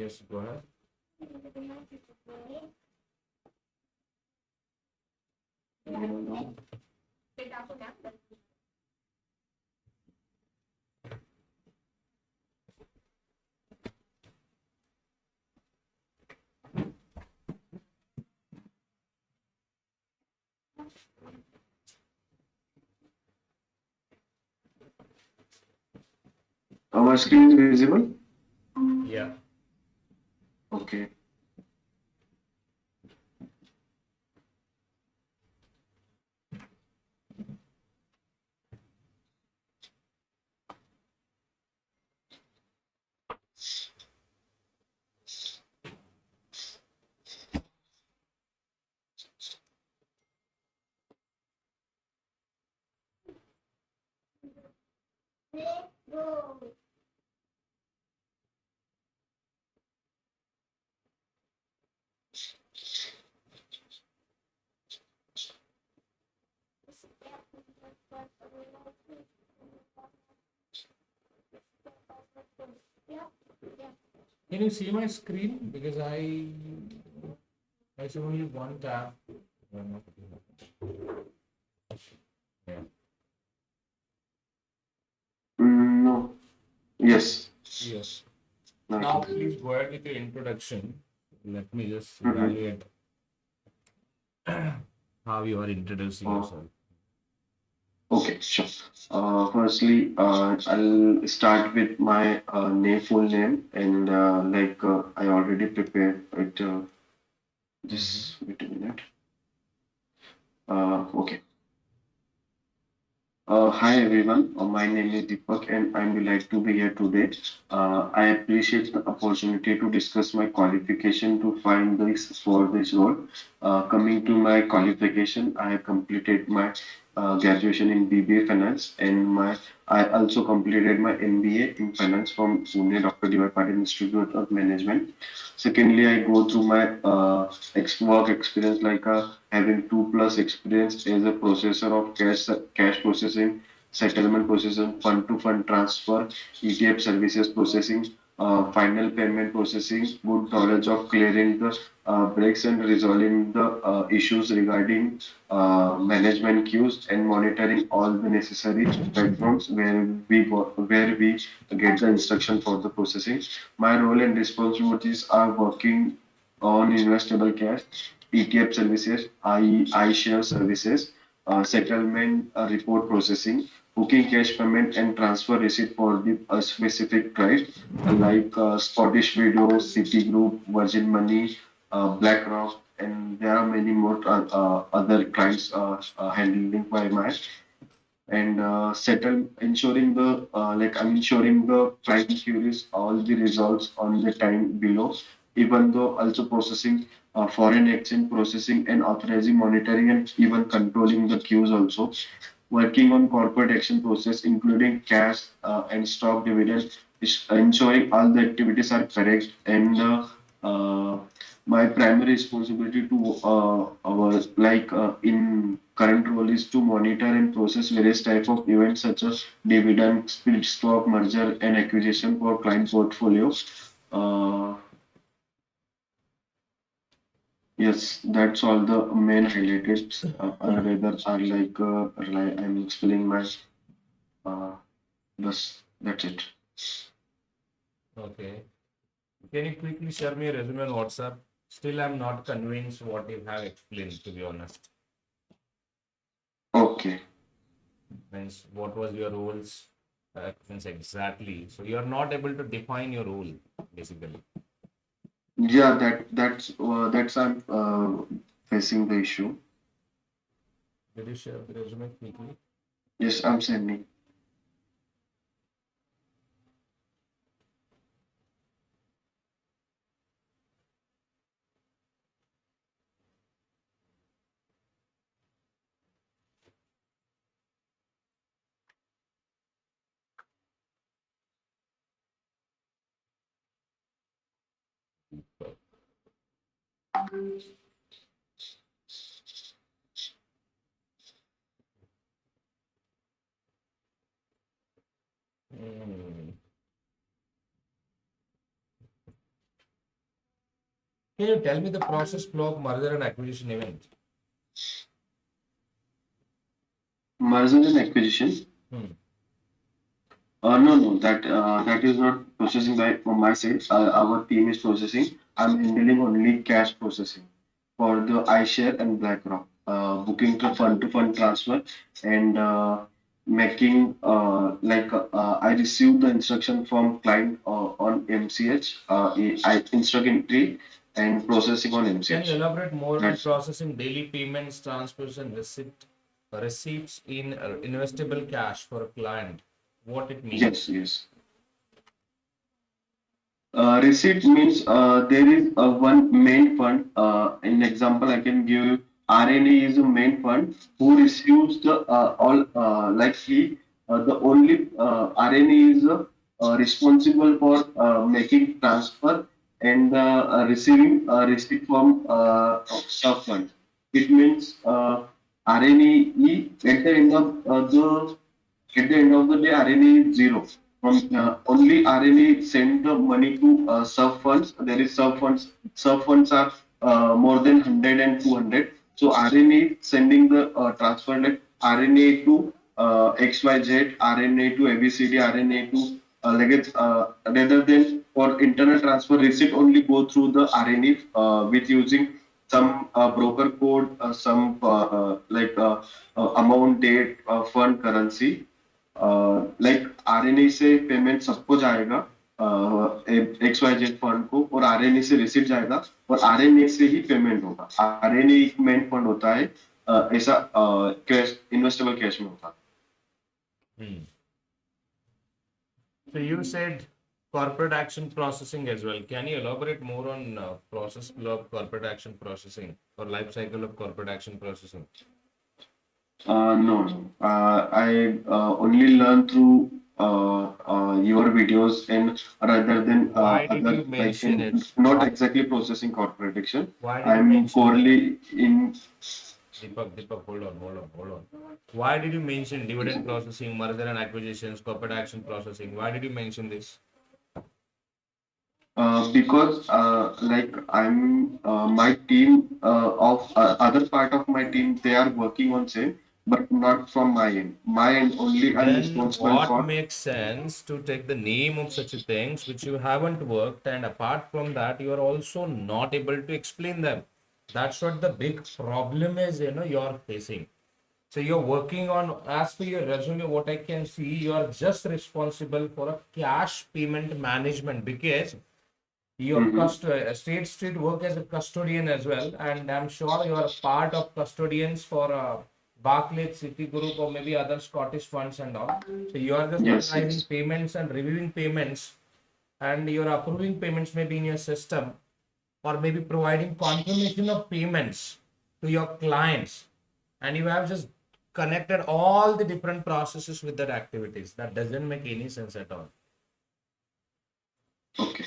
Yes, go ahead. Our screen is visible? Yeah. Okay. Can you see my screen? Because I see only one tab. Yeah. No. Yes. Yes. Not Now, yet. please go ahead with your introduction. Let me just Mm-hmm. evaluate how you are introducing Oh, yourself. okay, sure. Firstly, I'll start with my full name, and I already prepared it. Mm-hmm. Just wait a minute. Okay. Hi everyone, my name is Deepak and I'm delighted to be here today. I appreciate the opportunity to discuss my qualification to find this for this role. Coming to my qualification, I have completed my graduation in BBA Finance and I also completed my MBA in Finance from Pune Dr. D.Y. Patil Institute of Management. Secondly, I go through my work experience having 2+ experience as a processor of cash processing, settlement processing, fund to fund transfer, ETF services processing, final payment processing, good knowledge of clearing the breaks and resolving the issues regarding management queues and monitoring all the necessary platforms where we get the instruction for the processing. My role and responsibilities are working on investable cash, ETF services, iShare services, settlement report processing, booking cash payment and transfer receipt for the specific client Scottish Widows, Citigroup, Virgin Money, BlackRock, and there are many more other clients handling by my and settle ensuring the I'm ensuring the client queries all the results on the time below, even though also processing foreign exchange processing and authorizing monitoring and even controlling the queues also, working on corporate action process including cash and stock dividend, ensuring all the activities are correct and my primary responsibility to in current role is to monitor and process various type of events such as dividend, split stock, merger and acquisition for client portfolio. Uh, yes, that's all the main highlights. Rather are I'm explaining my that's it. Okay. Can you quickly share me your resume on WhatsApp? Still, I'm not convinced what you have explained, to be honest. Okay. Means what was your roles? Means exactly. So you are not able to define your role, basically. Yeah, that's I'm facing the issue. Did you share the resume quickly? Yes, I'm sending. Hmm. Can you tell me the process flow of merger and acquisition event? Merger and acquisition. Hmm. No, that is not processing by from my side. Our team is processing. I'm handling only cash processing for the iShare and BlackRock, booking to fund transfer and making I received the instruction from client on MCH. I instruct entry and processing on Can you MCH. elaborate more on That's processing daily payments, transfers, and receipts in investable cash for a client? What it yes, means? yes. Receipt means there is a one main fund. In example, I can give you RNA is a main fund who receives the all like he the only RNA is responsible for making transfer and receiving receipt from sub fund. It means RNE at the end of the day, RNA is zero. From only RNA send the money to sub funds. There is sub funds. Sub funds are more than 100 and 200. So RNA sending the transfer like RNA to XYZ, RNA to ABCD, RNA to rather than for internal transfer, receipt only go through the RNA with using some broker code, some amount, date, fund, currency. Like RNA से payment सबको जाएगा x Y Z fund को और RNA से receipt जाएगा और RNA से ही payment होगा आरएनए एक मेन फंड होता है ऐसा कैश इन्वेस्टेबल कैश में होता है Hmm. So you said corporate action processing as well. Can you elaborate more on process flow of corporate action processing or life cycle of corporate action processing? No. I only learn through your videos and rather than Why did other you like mention in it? not exactly processing corporate action. Why did you I'm mention that? corely in Deepak, hold on. Why did you mention dividend processing, merger and acquisitions, corporate action processing? Why did you mention this? because like I'm my team of other part of my team they are working on same but not from my end. My end only I'm Then responsible what for. makes sense to take the name of such a things which you haven't worked, and apart from that, you are also not able to explain them. That's what the big problem is, you're facing. So you're working on, as per your resume, what I can see, you are just responsible for a cash payment management because your Mhm. State Street work as a custodian as well, and I'm sure you are part of custodians for Barclays, Citigroup, or maybe other Scottish funds and all. So you are just Yes, analyzing yes. payments and reviewing payments, and you're approving payments maybe in your system, or maybe providing confirmation of payments to your clients, and you have just connected all the different processes with that activities. That doesn't make any sense at all. Okay.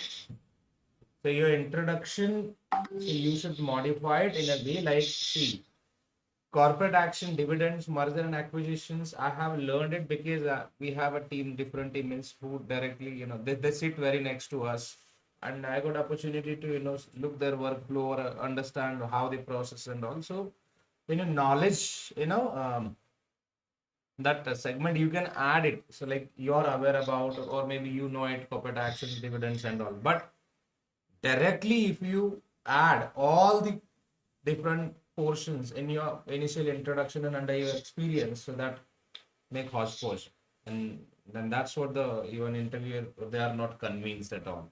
So your introduction, so you should modify it in a way like, see, corporate action, dividends, merger and acquisitions. I have learned it because we have a team, different teams who directly, they sit very next to us, and I got opportunity to, look their workflow or understand how they process and also, knowledge, that segment you can add it. So like you're aware about, or maybe it, corporate action, dividends and all, but directly if you add all the different portions in your initial introduction and under your experience, so that make hodgepodge, and then that's what the even interviewer, they are not convinced at all.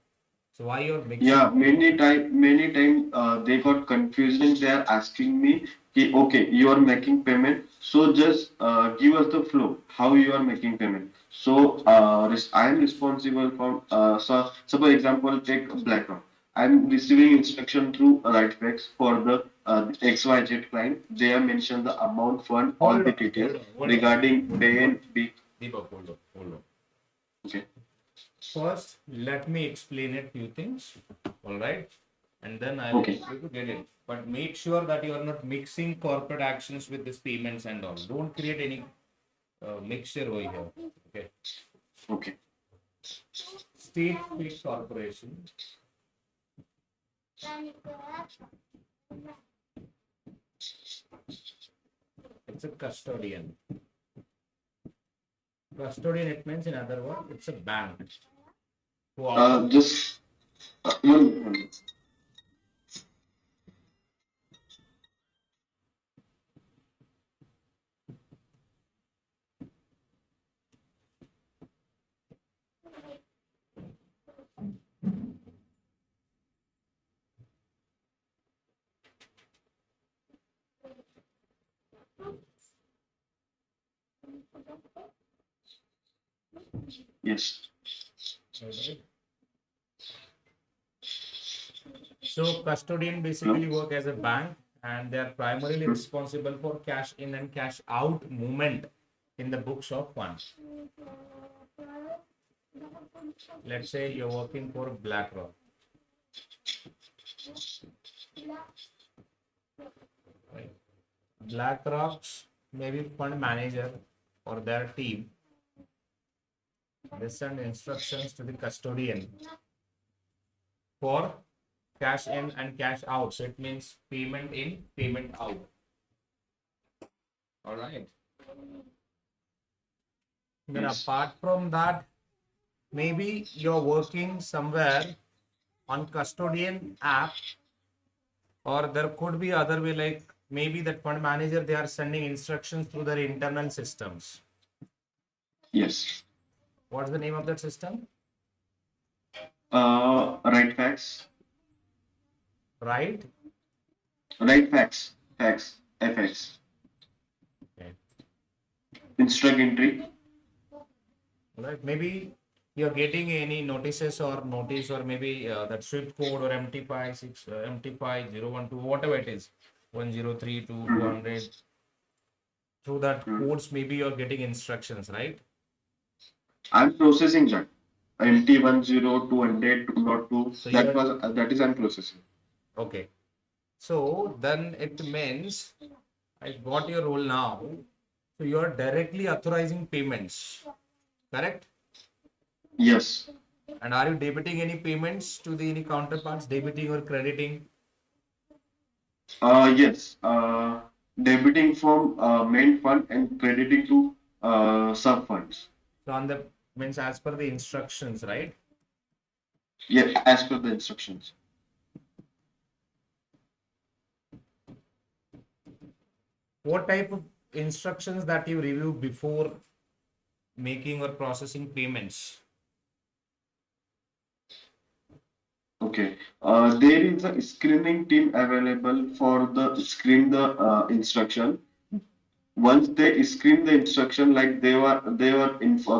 So why you're mixing Yeah, many time they got confused and they are asking me, कि, okay, you are making payment, so just give us the flow, how you are making payment. So I am responsible for, so for example, take BlackRock. I'm receiving instruction through RightFlex for the XYZ client. They have mentioned the amount fund, all hold the on details hold on hold on regarding pay and B. Deepak, hold on. Okay, First, let me explain a few things, all right? And then I will okay, help you to get it. But make sure that you are not mixing corporate actions with these payments and all. Don't create any mixture over here. Okay. okay. State Street Corporation It's a custodian. Custodian, it means in other words, it's a bank. Who offers Just one. Yes. Alright. So custodian basically Hello? work as a bank and they are primarily responsible for cash in and cash out movement in the books of funds. Let's say you're working for BlackRock. Right? BlackRock's maybe fund manager or their team, they send instructions to the custodian for cash in and cash out. So it means payment in, payment out. All right. Then Yes. apart from that, maybe you're working somewhere on custodian app, or there could be other way like maybe that fund manager they are sending instructions through their internal systems. Yes. What's the name of that system? Right facts. Right? Right facts. Facts. FX. Okay. Instruct entry. Right. Maybe you're getting any notices or notice or maybe that Swift code or MT56, MT5012, whatever it is, 103 to 200. Through that Mhm. codes, maybe you're getting instructions, right? I'm processing that. MT10 200 202. So That you're was that is I'm processing. okay. So then it means I got your role now. So you're directly authorizing payments, correct? Yes. And are you debiting any payments to the any counterparts, debiting or crediting? Yes. Debiting from main fund and crediting to sub funds. So on the means as per the instructions, right? Yes, as per the instructions. What type of instructions that you review before making or processing payments? Okay. There is a screening team available for the screen the instruction. Once they screen the instruction, like they were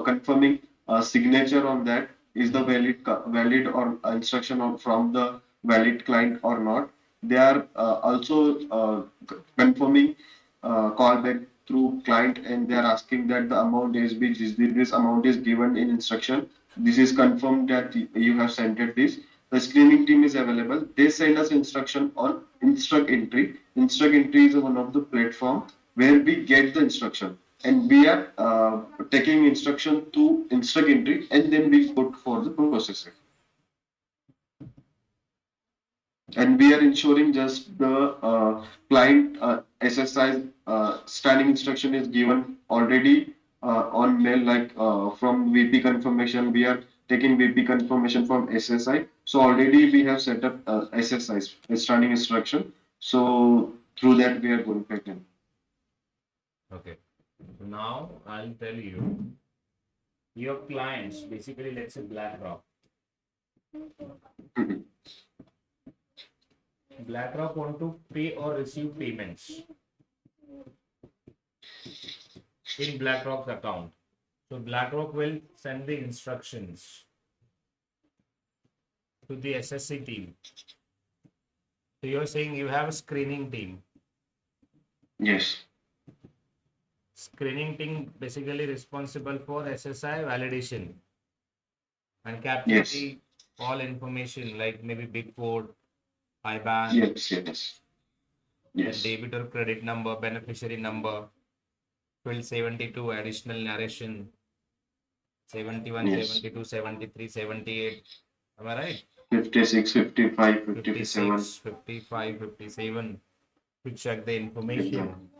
confirming a signature on that is the valid or instruction from the valid client or not. They are also confirming callback through client, and they are asking that the amount is this amount is given in instruction. This is confirmed that you have sent it this. The screening team is available. They send us instruction on instruct entry. Instruct entry is one of the platform where we get the instruction, and we are taking instruction to instruct entry, and then we put for the processing, and we are ensuring just the client SSI standing instruction is given already on mail, like from VP confirmation. We are taking VP confirmation from SSI. So already we have set up SSI standing instruction. So through that we are going back in. Okay. So now I'll tell you your clients, basically let's say BlackRock. Mhm. BlackRock want to pay or receive payments in BlackRock's account. So BlackRock will send the instructions to the SSC team. So you're saying you have a screening team. Yes. Screening team basically responsible for SSI validation and capture Yes. the all information like maybe big code, IBAN, Yes. Yes. then Yes. debit or credit number, beneficiary number, field 72, additional narration, 71, Yes. 72, 73, 78. Am I right? 56, 55, 57. 56, 55, 57 to check the Exactly. information.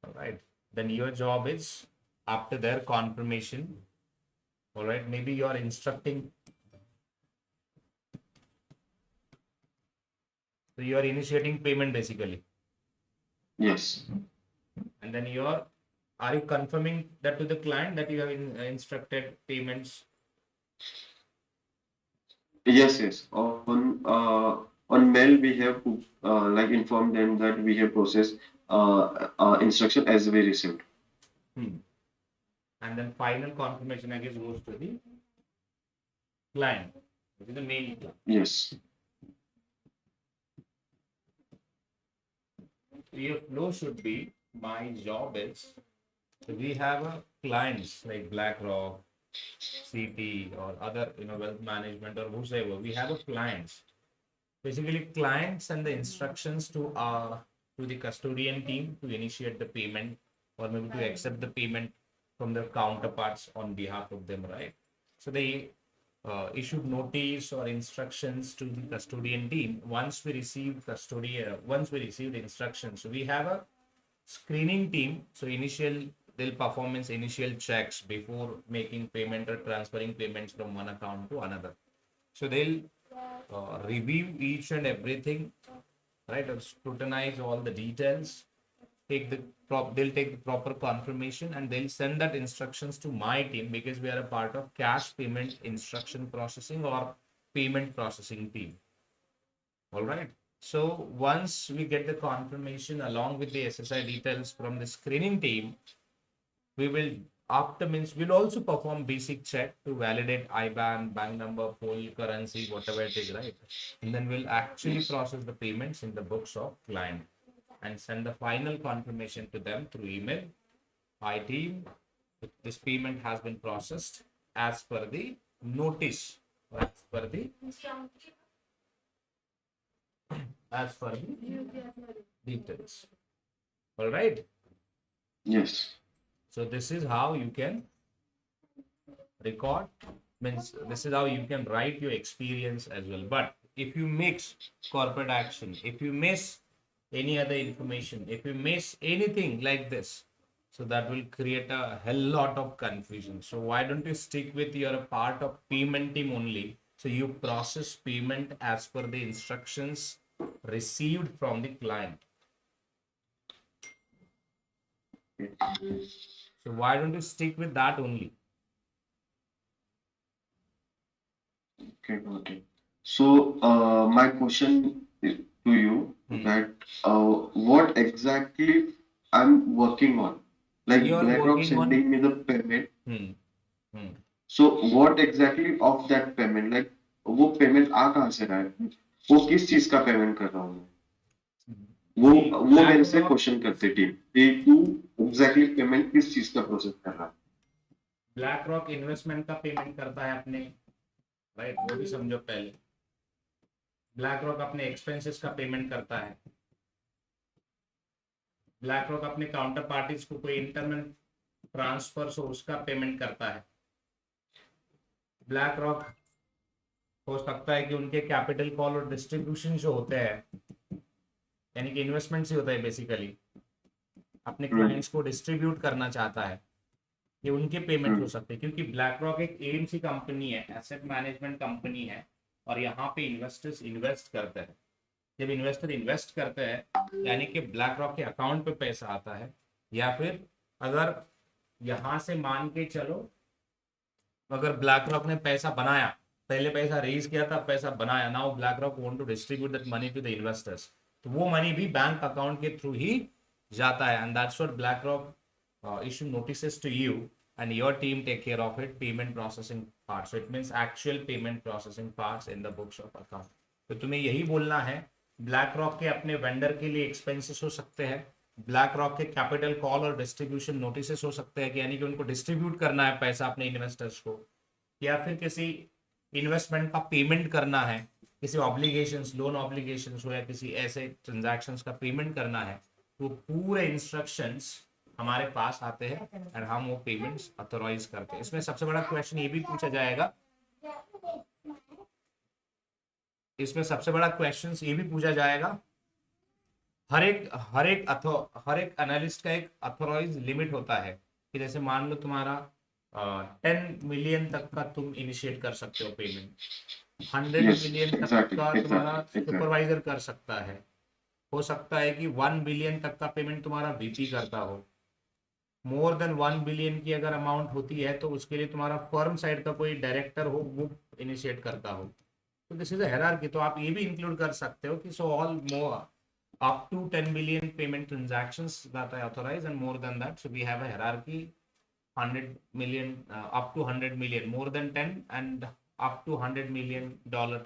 All right. Then your job is after their confirmation. All right. Maybe you are instructing. So you are initiating payment basically. Yes. And then are you confirming that to the client that you have instructed payments? Yes, yes. On mail we have to like inform them that we have processed instruction as we received. Hmm. And then final confirmation, I guess, goes to the client, which is the main client. Yes. So your flow should be, my job is, so we have clients like BlackRock, CT, or other wealth management or whosoever. We have a clients, basically clients, and the instructions to the custodian team to initiate the payment or maybe to accept the payment from their counterparts on behalf of them, right? So they issued notice or instructions to the custodian team. Once we received instructions, so we have a screening team. So they'll perform initial checks before making payment or transferring payments from one account to another. So they'll review each and everything, right, or scrutinize all the details, they'll take the proper confirmation, and they'll send that instructions to my team, because we are a part of cash payment instruction processing or payment processing team. All right. So once we get the confirmation along with the SSI details from the screening team, we will we'll also perform basic check to validate IBAN, bank number, full currency, whatever it is, right? And then we'll actually Yes. process the payments in the books of client and send the final confirmation to them through email. Hi team, this payment has been processed as per the notice, or as per the details. All right. Yes. So this is how you can record, means this is how you can write your experience as well. But if you mix corporate action, if you miss any other information, if you miss anything like this, so that will create a hell lot of confusion. So why don't you stick with your part of payment team only, so you process payment as per the instructions received from the client. So why don't you stick with that only? Okay, got it. So, my question to you that what exactly I'm working on? Like You're BlackRock working on. sending me the payment. Hmm. Hmm. So, what exactly of that payment? Like वो payment आ कहाँ से रहा है? वो किस चीज का payment कर रहा हूँ मैं? वो See, वो मेरे से BlackRock क्वेश्चन करते टीम कि तू एग्जैक्टली पेमेंट किस चीज का प्रोसेस कर रहा है? इन्वेस्टमेंट का पेमेंट करता है अपने, राइट, वो भी समझो पहले। ब्लैक रॉक अपने एक्सपेंसेस का पेमेंट करता है। ब्लैक रॉक अपने काउंटर पार्टीज को कोई इंटरनल ट्रांसफर हो उसका पेमेंट करता है। ब्लैक रॉक हो सकता है कि उनके कैपिटल कॉल और डिस्ट्रीब्यूशन जो होते हैं, यानी कि इन्वेस्टमेंट से होता है बेसिकली, अपने क्लाइंट्स को डिस्ट्रीब्यूट करना चाहता है, ये उनके पेमेंट हो सकते हैं। क्योंकि ब्लैक रॉक एक एएमसी कंपनी है, एसेट मैनेजमेंट कंपनी है, और यहाँ पे इन्वेस्टर्स इन्वेस्ट करते हैं। जब इन्वेस्टर इन्वेस्ट करते हैं, यानी कि ब्लैक रॉक के अकाउंट पे पैसा आता है, या फिर अगर यहाँ से मान के चलो, अगर ब्लैक रॉक ने पैसा बनाया, पहले पैसा रेज किया था, पैसा बनाया, now BlackRock want to distribute that money to the investors, तो वो मनी भी बैंक अकाउंट के थ्रू ही जाता है। And that's what BlackRock issue notices to you, and your team take care of it, payment processing part. So it means actual payment processing parts in the books of account. तो तुम्हें यही बोलना है, black rock के अपने vendor के लिए expenses हो सकते हैं, ब्लैक रॉक के कैपिटल कॉल और डिस्ट्रीब्यूशन नोटिसेस हो सकते हैं, कि यानी कि उनको डिस्ट्रीब्यूट करना है पैसा अपने इन्वेस्टर्स को, या फिर किसी इन्वेस्टमेंट का पेमेंट करना है, किसी ऑब्लिगेशंस, लोन ऑब्लिगेशंस हो, या किसी ऐसे ट्रांजैक्शंस का पेमेंट करना है, तो पूरे इंस्ट्रक्शंस हमारे पास आते हैं और हम वो पेमेंट्स ऑथोराइज करते हैं। इसमें सबसे बड़ा क्वेश्चन ये भी पूछा जाएगा इसमें सबसे बड़ा क्वेश्चन ये भी पूछा जाएगा, हर एक एनालिस्ट का एक अथोराइज लिमिट होता है कि जैसे मान लो तुम्हारा 10 मिलियन तक का तुम इनिशिएट कर सकते हो पेमेंट, 100 मिलियन तक exactly, का तुम्हारा exactly. सुपरवाइजर कर सकता है, हो सकता है कि 1 बिलियन तक का पेमेंट तुम्हारा वीपी करता हो, मोर देन 1 बिलियन की अगर अमाउंट होती है तो उसके लिए तुम्हारा फर्म साइड का कोई डायरेक्टर हो वो इनिशिएट करता हो। तो दिस इज अ हायरार्की, तो आप ये भी इंक्लूड कर सकते हो कि so all more up to 10 billion payment transactions that I authorize, and more than that, so we have a hierarchy, 100 million up to 100 million, more than 10 and up to $100 million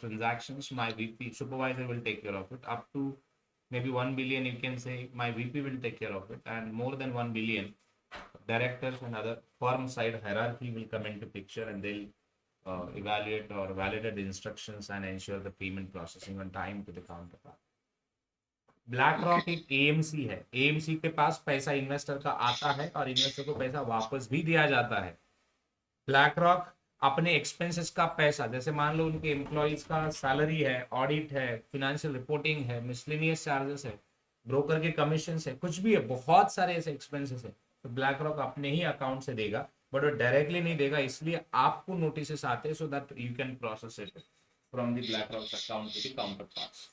transactions, my VP supervisor will take care of it. Up to maybe 1 billion, you can say my VP will take care of it, and more than 1 billion, directors and other firm side hierarchy will come into picture, and they'll evaluate or validate the instructions and ensure the payment processing on time to the counterpart. Black rock Okay. एक AMC है, AMC के पास पैसा investor का आता है और investor को पैसा वापस भी दिया जाता है। ब्लैक रॉक अपने एक्सपेंसेस का पैसा, जैसे मान लो उनके एम्प्लॉयज का सैलरी है, ऑडिट है, फाइनेंशियल रिपोर्टिंग है, मिसलेनियस चार्जेस है, ब्रोकर के कमीशन है, कुछ भी है, बहुत सारे ऐसे एक्सपेंसेस है, तो ब्लैक रॉक अपने ही अकाउंट से देगा, बट वो डायरेक्टली नहीं देगा, इसलिए आपको नोटिस आते हैं so that you can process it from the BlackRock account to the counterparts.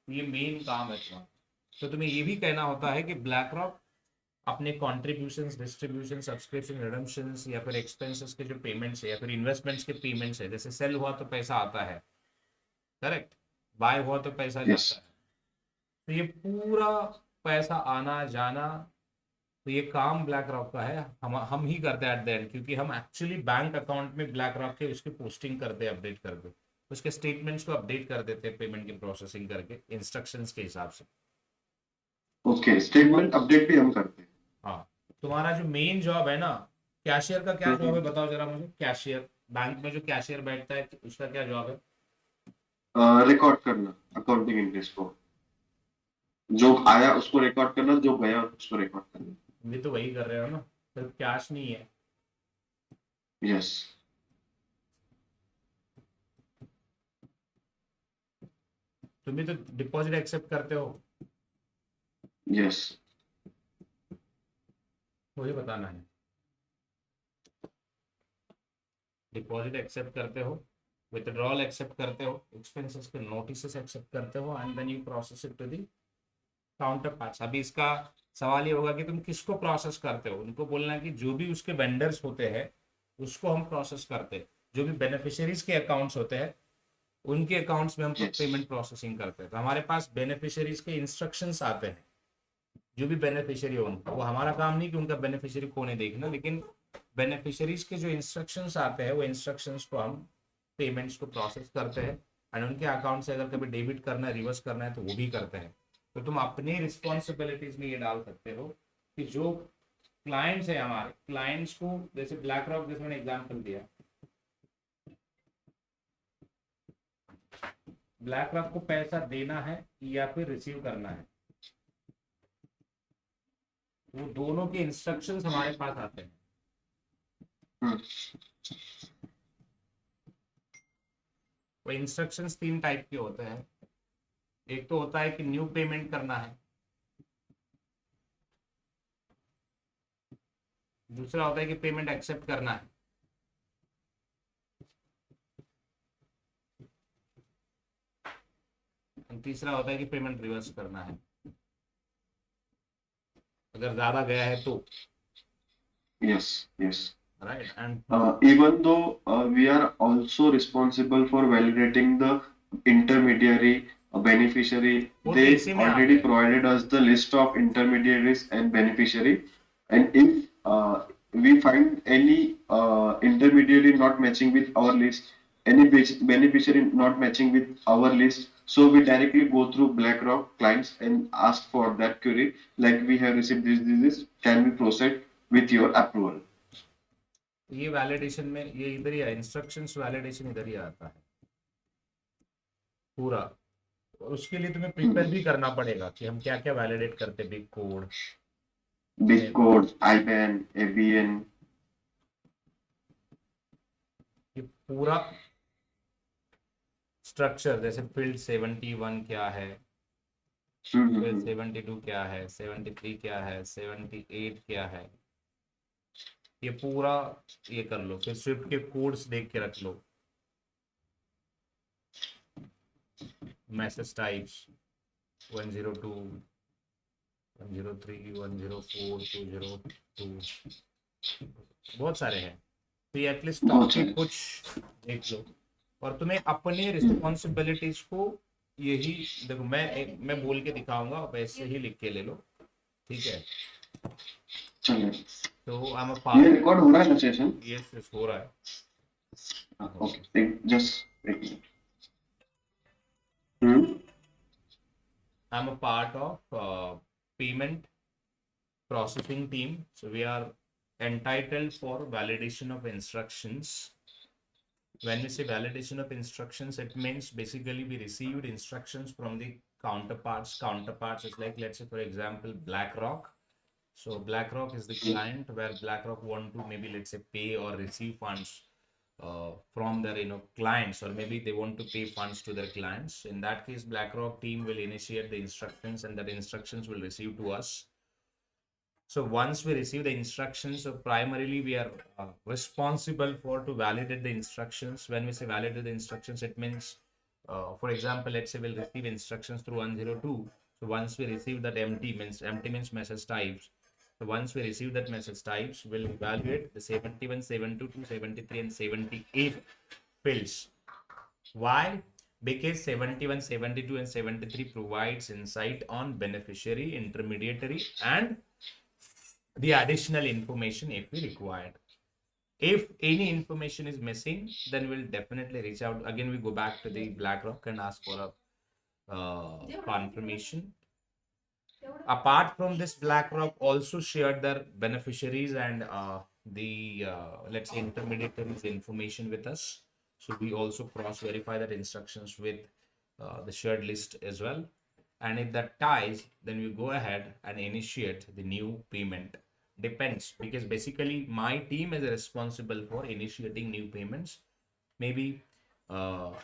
ये मेन काम है तुम्हारा। तो तुम्हें ये भी कहना होता है कि ब्लैक रॉक अपने कॉन्ट्रीब्यूशंस, डिस्ट्रीब्यूशन, सब्सक्रिप्शन, रिडम्पशंस या फिर एक्सपेंसेस के जो पेमेंट्स है या फिर इन्वेस्टमेंट्स के पेमेंट्स है, जैसे सेल हुआ तो पैसा आता है, करेक्ट, बाय हुआ तो पैसा जाता Yes. है, तो ये पूरा पैसा आना जाना, तो ये काम ब्लैक रॉक का है, हम ही करते हैं एट द एंड, क्योंकि हम एक्चुअली बैंक अकाउंट में ब्लैक रॉक के उसकी पोस्टिंग करते हैं, अपडेट करते, उसके स्टेटमेंट्स को अपडेट कर देते हैं पेमेंट की प्रोसेसिंग करके इंस्ट्रक्शंस के हिसाब से। Okay. Statement update भी हम करते हैं. हाँ, तुम्हारा जो मेन जॉब है ना, कैशियर का क्या जॉब है बताओ जरा मुझे, कैशियर, बैंक में जो कैशियर बैठता है उसका क्या जॉब है? रिकॉर्ड करना अकाउंटिंग एंट्रीज को, जो आया उसको रिकॉर्ड करना, जो गया उसको रिकॉर्ड करना. भी तो वही कर रहे हो ना, सिर्फ कैश नहीं है। यस. तुम भी तो डिपॉजिट एक्सेप्ट करते हो, यस. मुझे बताना है, डिपॉजिट एक्सेप्ट करते हो, विथड्रॉल एक्सेप्ट करते हो, एक्सपेंसेस के नोटिस एक्सेप्ट करते हो, and then you process it to the counterparts. अभी इसका सवाल ये होगा कि तुम किसको प्रोसेस करते हो, उनको बोलना है कि जो भी उसके वेंडर्स होते हैं उसको हम प्रोसेस करते हैं, जो भी बेनिफिशियरीज के अकाउंट्स होते हैं उनके अकाउंट्स में हम Yes. पेमेंट प्रोसेसिंग करते हैं। तो हमारे पास बेनिफिशियरीज के इंस्ट्रक्शंस आते हैं, जो भी बेनिफिशियरी हो उनका, वो हमारा काम नहीं कि उनका बेनिफिशियरी कौन है देखना, लेकिन बेनिफिशियरीज के जो इंस्ट्रक्शंस आते हैं वो इंस्ट्रक्शंस को हम पेमेंट्स को प्रोसेस करते हैं, एंड उनके अकाउंट से अगर कभी डेबिट करना है, रिवर्स करना है तो वो भी करते हैं। तो तुम अपनी रिस्पॉन्सिबिलिटीज में ये डाल सकते हो कि जो क्लाइंट्स है, हमारे क्लाइंट्स को, जैसे ब्लैक रॉक, जैसे मैंने एग्जाम्पल दिया, ब्लैक रॉक को पैसा देना है या फिर रिसीव करना है, वो दोनों के इंस्ट्रक्शंस हमारे पास आते हैं। Hmm. वो इंस्ट्रक्शंस 3 टाइप के होते हैं, एक तो होता है कि न्यू पेमेंट करना है, दूसरा होता है कि पेमेंट एक्सेप्ट करना है, तीसरा होता है कि पेमेंट रिवर्स करना है, अगर ज्यादा गया है तो, Yes. Yes. Right, and Even though we are also responsible for validating the intermediary beneficiary, वो तो they इसी में आ already गया। provided us the list of intermediaries and beneficiary. And if we find any intermediary not matching with our list, any beneficiary not matching with our list, so we directly go through BlackRock clients and ask for that query, like we have received this, can we proceed with your approval? ये validation में ये इधर ही है, instructions validation इधर ही आता है पूरा, और उसके लिए तुम्हें प्रिपेयर भी करना पड़ेगा कि हम क्या क्या वैलिडेट करते हैं, big code, Big codes, IBAN, ABN. ये पूरा स्ट्रक्चर जैसे फील्ड 71 क्या है, हम्म, फील्ड 72 क्या है, 73 क्या है, 78 क्या है, ये पूरा ये कर लो। फिर स्विफ्ट के कोड्स देख के रख लो, मैसेज टाइप्स 102, 103, 104, 202, बहुत सारे हैं। तो ये एटलीस्ट बहुत टॉपिक सारे। कुछ देख लो, और तुम्हें अपने रिस्पॉन्सिबिलिटीज को यही देखो, मैं बोल के दिखाऊंगा, वैसे ही लिख के ले लो, ठीक है। चलिए, तो आई एम अ ये पार्ट, रिकॉर्ड हो रहा है ना सेशन? यस हो रहा है, हो रहा है। ओके, एक जस्ट एक minute. Hmm. I'm a part of payment processing team. So we are entitled for validation of instructions. When we say validation of instructions, it means basically we received instructions from the counterparts. Counterparts is like, let's say, for example, BlackRock. So BlackRock is the client where BlackRock want to maybe, let's say, pay or receive funds from their clients, or maybe they want to pay funds to their clients. In that case, BlackRock team will initiate the instructions, and that instructions will receive to us. So once we receive the instructions, so primarily we are responsible for to validate the instructions. When we say validate the instructions, it means, for example, let's say we'll receive instructions through 102. So once we receive that empty means message types. So once we receive that message types, we'll evaluate the 71, 72, 73, and 78 fields. Why? Because 71, 72, and 73 provides insight on beneficiary, intermediary, and the additional information if we required. If any information is missing, then we'll definitely reach out. Again, we go back to the BlackRock and ask for a confirmation. Apart from this, BlackRock also shared their beneficiaries and the let's say intermediaries information with us. So we also cross verify that instructions with the shared list as well. And if that ties, then we go ahead and initiate the new payment. Depends, because basically my team is responsible for initiating new payments, maybe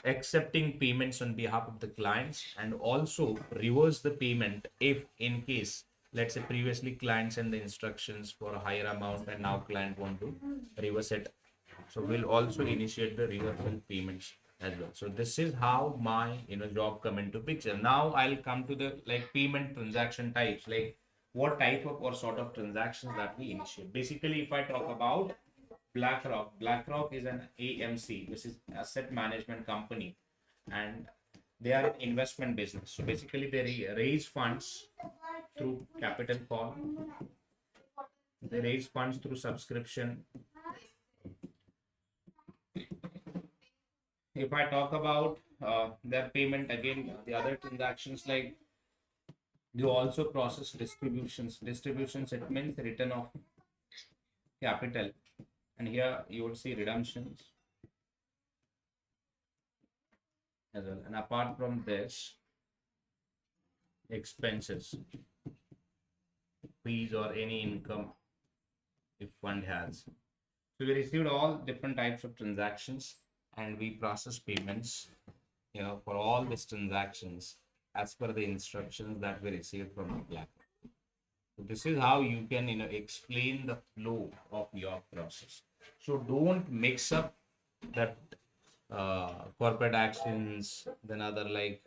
accepting payments on behalf of the clients, and also reverse the payment if in case, let's say, previously client sent the instructions for a higher amount and now client want to reverse it. So we'll also initiate the reversal payments as well. So this is how my job come into picture. Now I'll come to the like payment transaction types, like what type of or sort of transactions that we initiate. Basically, if I talk about BlackRock is an AMC, which is asset management company, and they are an investment business. So basically, they raise funds through capital call, they raise funds through subscription. If I talk about their payment, again, the other transactions, like they also process distributions. Distributions, it means return of capital, and here you would see redemptions as well. And apart from this, expenses, fees, or any income if fund has. So we received all different types of transactions, and we process payments, for all these transactions as per the instructions that we received from the platform. So this is how you can, explain the flow of your process. So don't mix up that corporate actions, then other like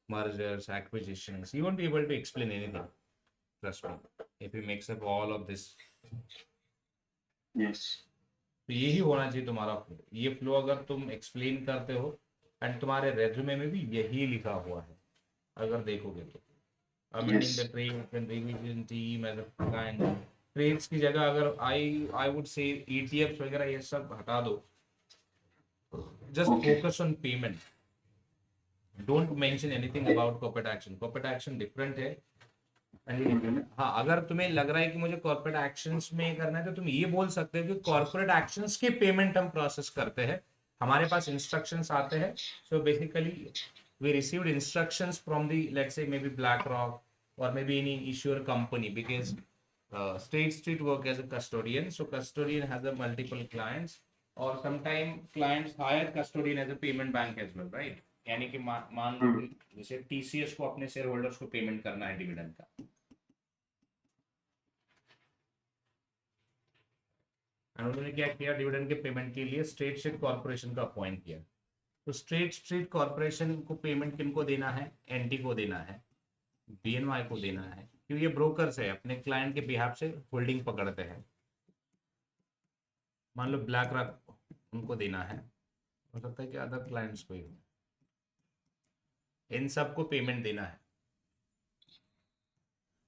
mergers, acquisitions. You won't be able to explain anything. Trust me. If you mix up all of this, yes. तो यही होना चाहिए तुम्हारा flow. ये flow अगर तुम explain करते हो, एंड तुम्हारे रेज्यूमे में भी यही लिखा हुआ है अगर देखोगे तो, amending yes. the trades and revision team as a kind. ट्रेड्स की जगह अगर आई वुड से ETFs वगैरह ये सब हटा दो, just okay. Focus on payment, don't mention anything about corporate action. Corporate action different है। हाँ, अगर तुम्हें लग रहा है कि मुझे कॉर्पोरेट एक्शंस में करना है, तो तुम ये बोल सकते हो कि कॉर्पोरेट एक्शंस के पेमेंट हम प्रोसेस करते हैं, हमारे पास इंस्ट्रक्शंस आते हैं। So basically we received instructions from the, let's say, maybe BlackRock or maybe any issuer company, because State Street work as a custodian. So custodian has a multiple clients और sometime clients hire custodian as a payment bank as well, right? यानी कि मान लो कि जैसे TCS को अपने share holders को payment करना है डिविडेंड का, और उन्होंने क्या किया, डिविडेंड के पेमेंट के लिए स्टेट स्ट्रीट कॉर्पोरेशन का अपॉइंट किया। तो स्टेट स्ट्रीट कॉर्पोरेशन को पेमेंट किनको देना है? एनटी को देना है, बीएनवाई को देना है, क्योंकि ये ब्रोकर्स है, अपने क्लाइंट के बिहाफ से होल्डिंग पकड़ते हैं। मान लो ब्लैक रॉक उनको देना है, हो सकता है कि अदर क्लाइंट्स को ही हो, इन सबको पेमेंट देना है।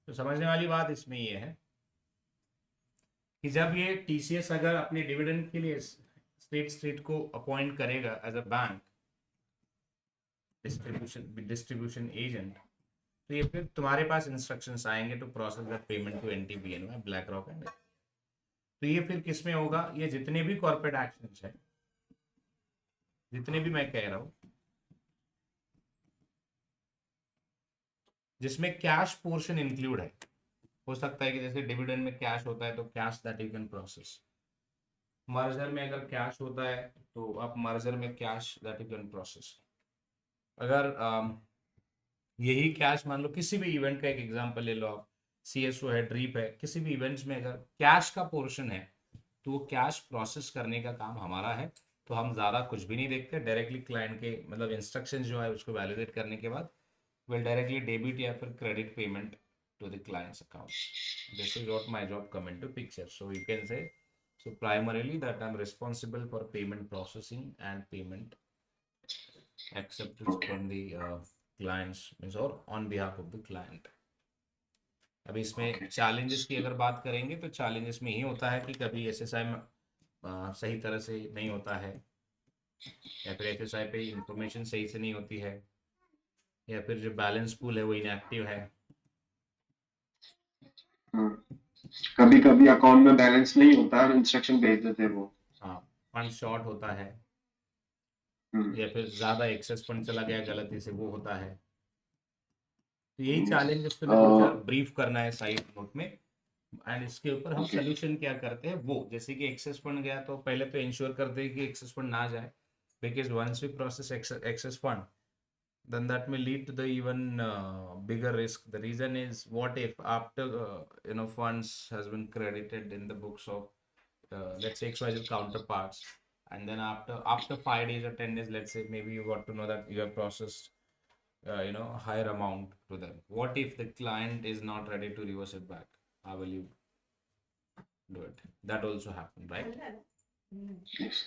तो समझने वाली बात इसमें ये है कि जब ये टीसीएस अगर अपने डिविडेंड के लिए स्टेट स्ट्रीट को अपॉइंट करेगा as a bank distribution agent, तो ये फिर तुम्हारे पास इंस्ट्रक्शंस आएंगे to process the payment to NTBNY, BlackRock and, तो ये फिर किस में होगा? ये जितने भी कॉर्पोरेट एक्शंस हैं, जितने भी मैं कह रहा हूं जिसमें कैश पोर्शन इंक्लूड है, हो सकता है कि जैसे डिविडेंड में कैश होता है तो cash that you can process, merger में अगर कैश होता है तो आप मर्जर में cash that you can process. अगर यही कैश मान लो किसी भी इवेंट का एक एग्जांपल ले लो आप, सीएसओ है, ड्रीप है, किसी भी इवेंट्स में अगर कैश का पोर्शन है तो वो कैश प्रोसेस करने का काम हमारा है। तो हम ज़्यादा कुछ भी नहीं देखते, डायरेक्टली क्लाइंट के मतलब इंस्ट्रक्शन जो है उसको वैलिडेट करने के बाद विल डायरेक्टली डेबिट या फिर credit payment to the client's account. This is what my job come into picture. So you can say, so primarily that I'm responsible for payment processing and payment acceptance Okay. from the clients, means or on behalf of the client. अभी इसमें challenges की अगर बात करेंगे तो challenges में ही होता है कि कभी एसएसआई में सही तरह से नहीं होता है, या फिर एसएसआई पे इंफॉर्मेशन सही से नहीं होती है, या फिर जो बैलेंस पूल है वो इनएक्टिव है। कभी कभी अकाउंट में बैलेंस नहीं होता है और इंस्ट्रक्शन भेज देते हैं वो। हाँ, फंड शॉर्ट होता है, हम्म, या फिर ज़्यादा एक्सेस फंड चला गया गलती से, वो होता है। तो यही yes. चैलेंजेस तुम्हें दो चार अ, ब्रीफ करना है साइड नोट में, एंड इसके ऊपर हम ओके सोल्यूशन क्या करते हैं वो, जैसे कि एक्सेस फंड गया तो पहले तो इंश्योर करते हैं कि एक्सेस फंड ना जाए, because once we process excess fund then that may lead to the even bigger risk. The reason is, what if after funds has been credited in the books of let's say XYZ counterparts, and then after 5 days or 10 days, let's say, maybe you got to know that you have processed higher amount to them. What if the client is not ready to reverse it back? How will you do it? That also happen, right? yes.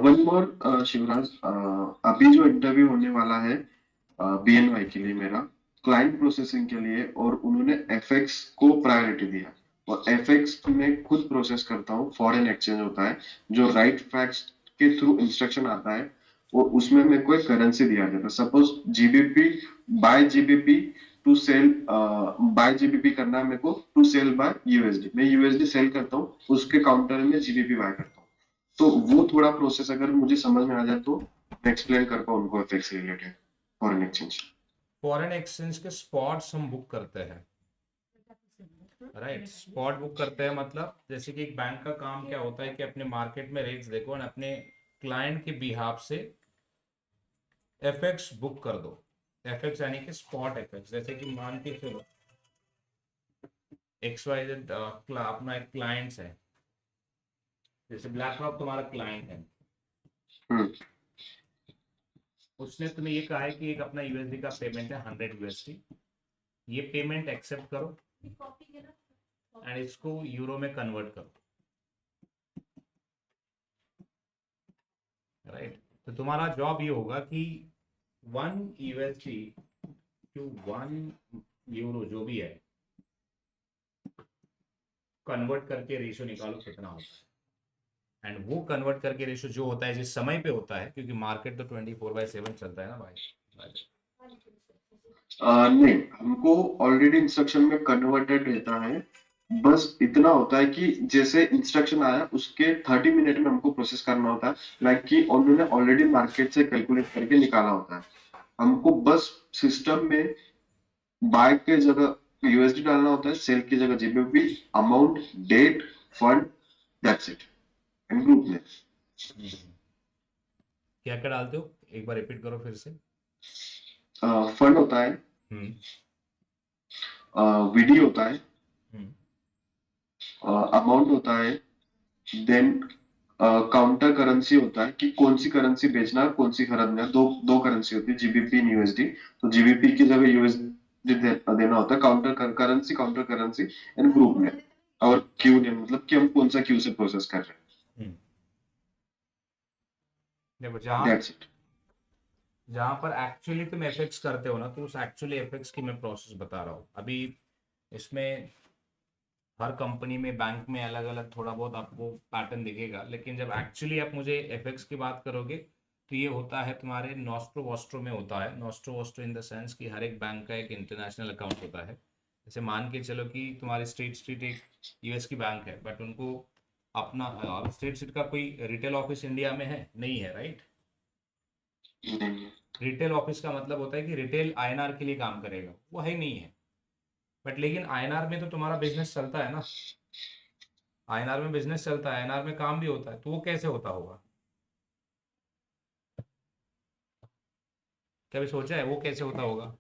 One more Shivraj, अभी जो interview होने वाला है BNY के लिए, मेरा client processing के लिए, और उन्होंने एफएक्स को प्रायोरिटी दिया, और एफएक्स में खुद प्रोसेस करता हूँ, फॉरेन एक्सचेंज होता है जो राइट फैक्ट्स के थ्रू इंस्ट्रक्शन आता है, और उसमें मेरे को एक करेंसी दिया जाता है, suppose GBP buy GBP to sell, buy GBP करना है मेरे को, टू सेल बाय यूएसडी, मैं यूएसडी सेल करता हूँ, उसके काउंटर में जीबीपी बाय करता हूँ। तो वो थोड़ा प्रोसेस अगर मुझे समझ में आ जाए तो मैं एक्सप्लेन कर पाऊँ उनको एफएक्स से related, foreign exchange. Foreign exchange के स्पॉट्स हम बुक करते हैं, राइट? स्पॉट बुक करते हैं मतलब जैसे कि एक बैंक का काम क्या होता है कि अपने मार्केट में रेट्स देखो और अपने क्लाइंट के बिहाफ से एफएक्स बुक कर दो। एफएक्स यानी कि स्पॉट एफएक्स, जैसे कि मान के चलो XYZ अपना एक क्लाइंट्स है, जैसे ब्लैक रॉक तुम्हारा क्लाइंट है, हम्म, उसने तुम्हें ये कहा है कि एक अपना यूएसडी का पेमेंट है 100 USD, ये पेमेंट एक्सेप्ट करो एंड इसको यूरो में कन्वर्ट करो, राइट? तो तुम्हारा जॉब ये होगा कि 1 USD टू 1 यूरो जो भी है, कन्वर्ट करके रेशियो निकालो कितना होता है, एंड वो कन्वर्ट करके रेशियो जो होता है जिस समय पे होता है, क्योंकि मार्केट तो 24/7 चलता है ना भाई। नहीं, हमको ऑलरेडी इंस्ट्रक्शन में कन्वर्टेड रहता है, बस इतना होता है कि जैसे इंस्ट्रक्शन आया उसके 30 मिनट में हमको प्रोसेस करना होता है, लाइक कि उन्होंने ऑलरेडी मार्केट से कैलकुलेट करके निकाला होता है, हमको बस सिस्टम में बाय के जगह यूएसडी डालना होता है, सेल की जगह GBP, amount, date, fund, that's it, and group name. क्या क्या डालते हो, एक बार रिपीट करो फिर से। फंड होता है, हम्म। वीडी होता है, हम्म। अमाउंट होता है, देन काउंटर करेंसी होता है कि कौन सी करेंसी बेचना है कौन सी खरीदना है। दो दो करेंसी होती है, जीबीपी एंड यूएसडी। तो जीबीपी की जगह यूएसडी देना होता है। काउंटर करेंसी एंड ग्रुप में, और क्यू ने मतलब कि हम कौन सा क्यू से प्रोसेस कर रहे हम्म। देखो, हैं। जहाँ दैट्स इट। जहाँ पर एक्चुअली तुम एफएक्स करते हो ना, तो उस एक्चुअली एफएक्स की मैं प्रोसेस बता रहा हूँ अभी। इसमें हर कंपनी में, बैंक में अलग अलग थोड़ा बहुत आपको पैटर्न दिखेगा, लेकिन जब एक्चुअली आप मुझे एफएक्स की बात करोगे तो ये होता है तुम्हारे नॉस्ट्रो वॉस्ट्रो में होता है। Nostro Vostro in the sense कि हर एक बैंक का एक इंटरनेशनल अकाउंट होता है। जैसे मान के चलो कि तुम्हारी स्ट्रीट स्ट्रीट एक यूएस की बैंक है, बट उनको अपना स्ट्रीट स्ट्रीट का कोई रिटेल ऑफिस इंडिया में है नहीं है, राइट। नहीं। रिटेल ऑफिस का मतलब होता है कि रिटेल आईएनआर के लिए काम करेगा, वो है नहीं है। बट लेकिन आईएनआर में तो तुम्हारा बिजनेस चलता है ना, आईएनआर में बिजनेस चलता है, आईएनआर में काम भी होता है, तो वो कैसे होता होगा, कभी सोचा है वो कैसे होता होगा।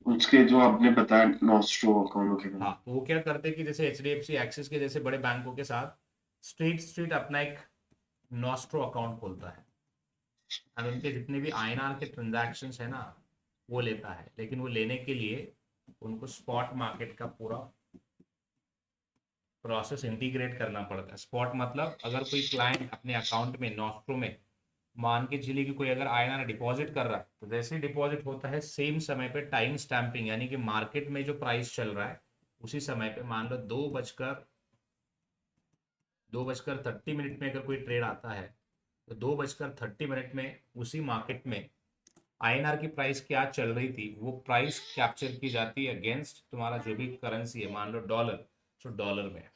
उसके जो आपने बताया नॉस्ट्रो अकाउंट वगैरह। हाँ, तो वो क्या करते हैं कि जैसे एचडीएफसी एक्सिस के जैसे बड़े बैंकों के साथ स्ट्रीट स्ट्रीट अपना एक नॉस्ट्रो अकाउंट खोलता है, और उनके जितने भी आईएनआर के ट्रांजैक्शंस है ना, वो लेता है। लेकिन वो लेने के लिए उनको स्पॉट मार्केट का पूरा प्रोसेस इंटीग्रेट करना पड़ता है। स्पॉट मतलब अगर कोई क्लाइंट अपने अकाउंट में नॉस्ट्रो में मान के चलिए कि कोई अगर आईएनआर डिपॉजिट कर रहा है, तो जैसे ही डिपॉजिट होता है सेम समय पे टाइम स्टैंपिंग, यानी कि मार्केट में जो प्राइस चल रहा है उसी समय पे, मान लो 2:30 में अगर कोई ट्रेड आता है, तो 2:30 में उसी मार्केट में आईएनआर की प्राइस क्या चल रही थी वो प्राइस कैप्चर की जाती है अगेंस्ट तुम्हारा जो भी करेंसी है, मान लो डॉलर, तो डॉलर में।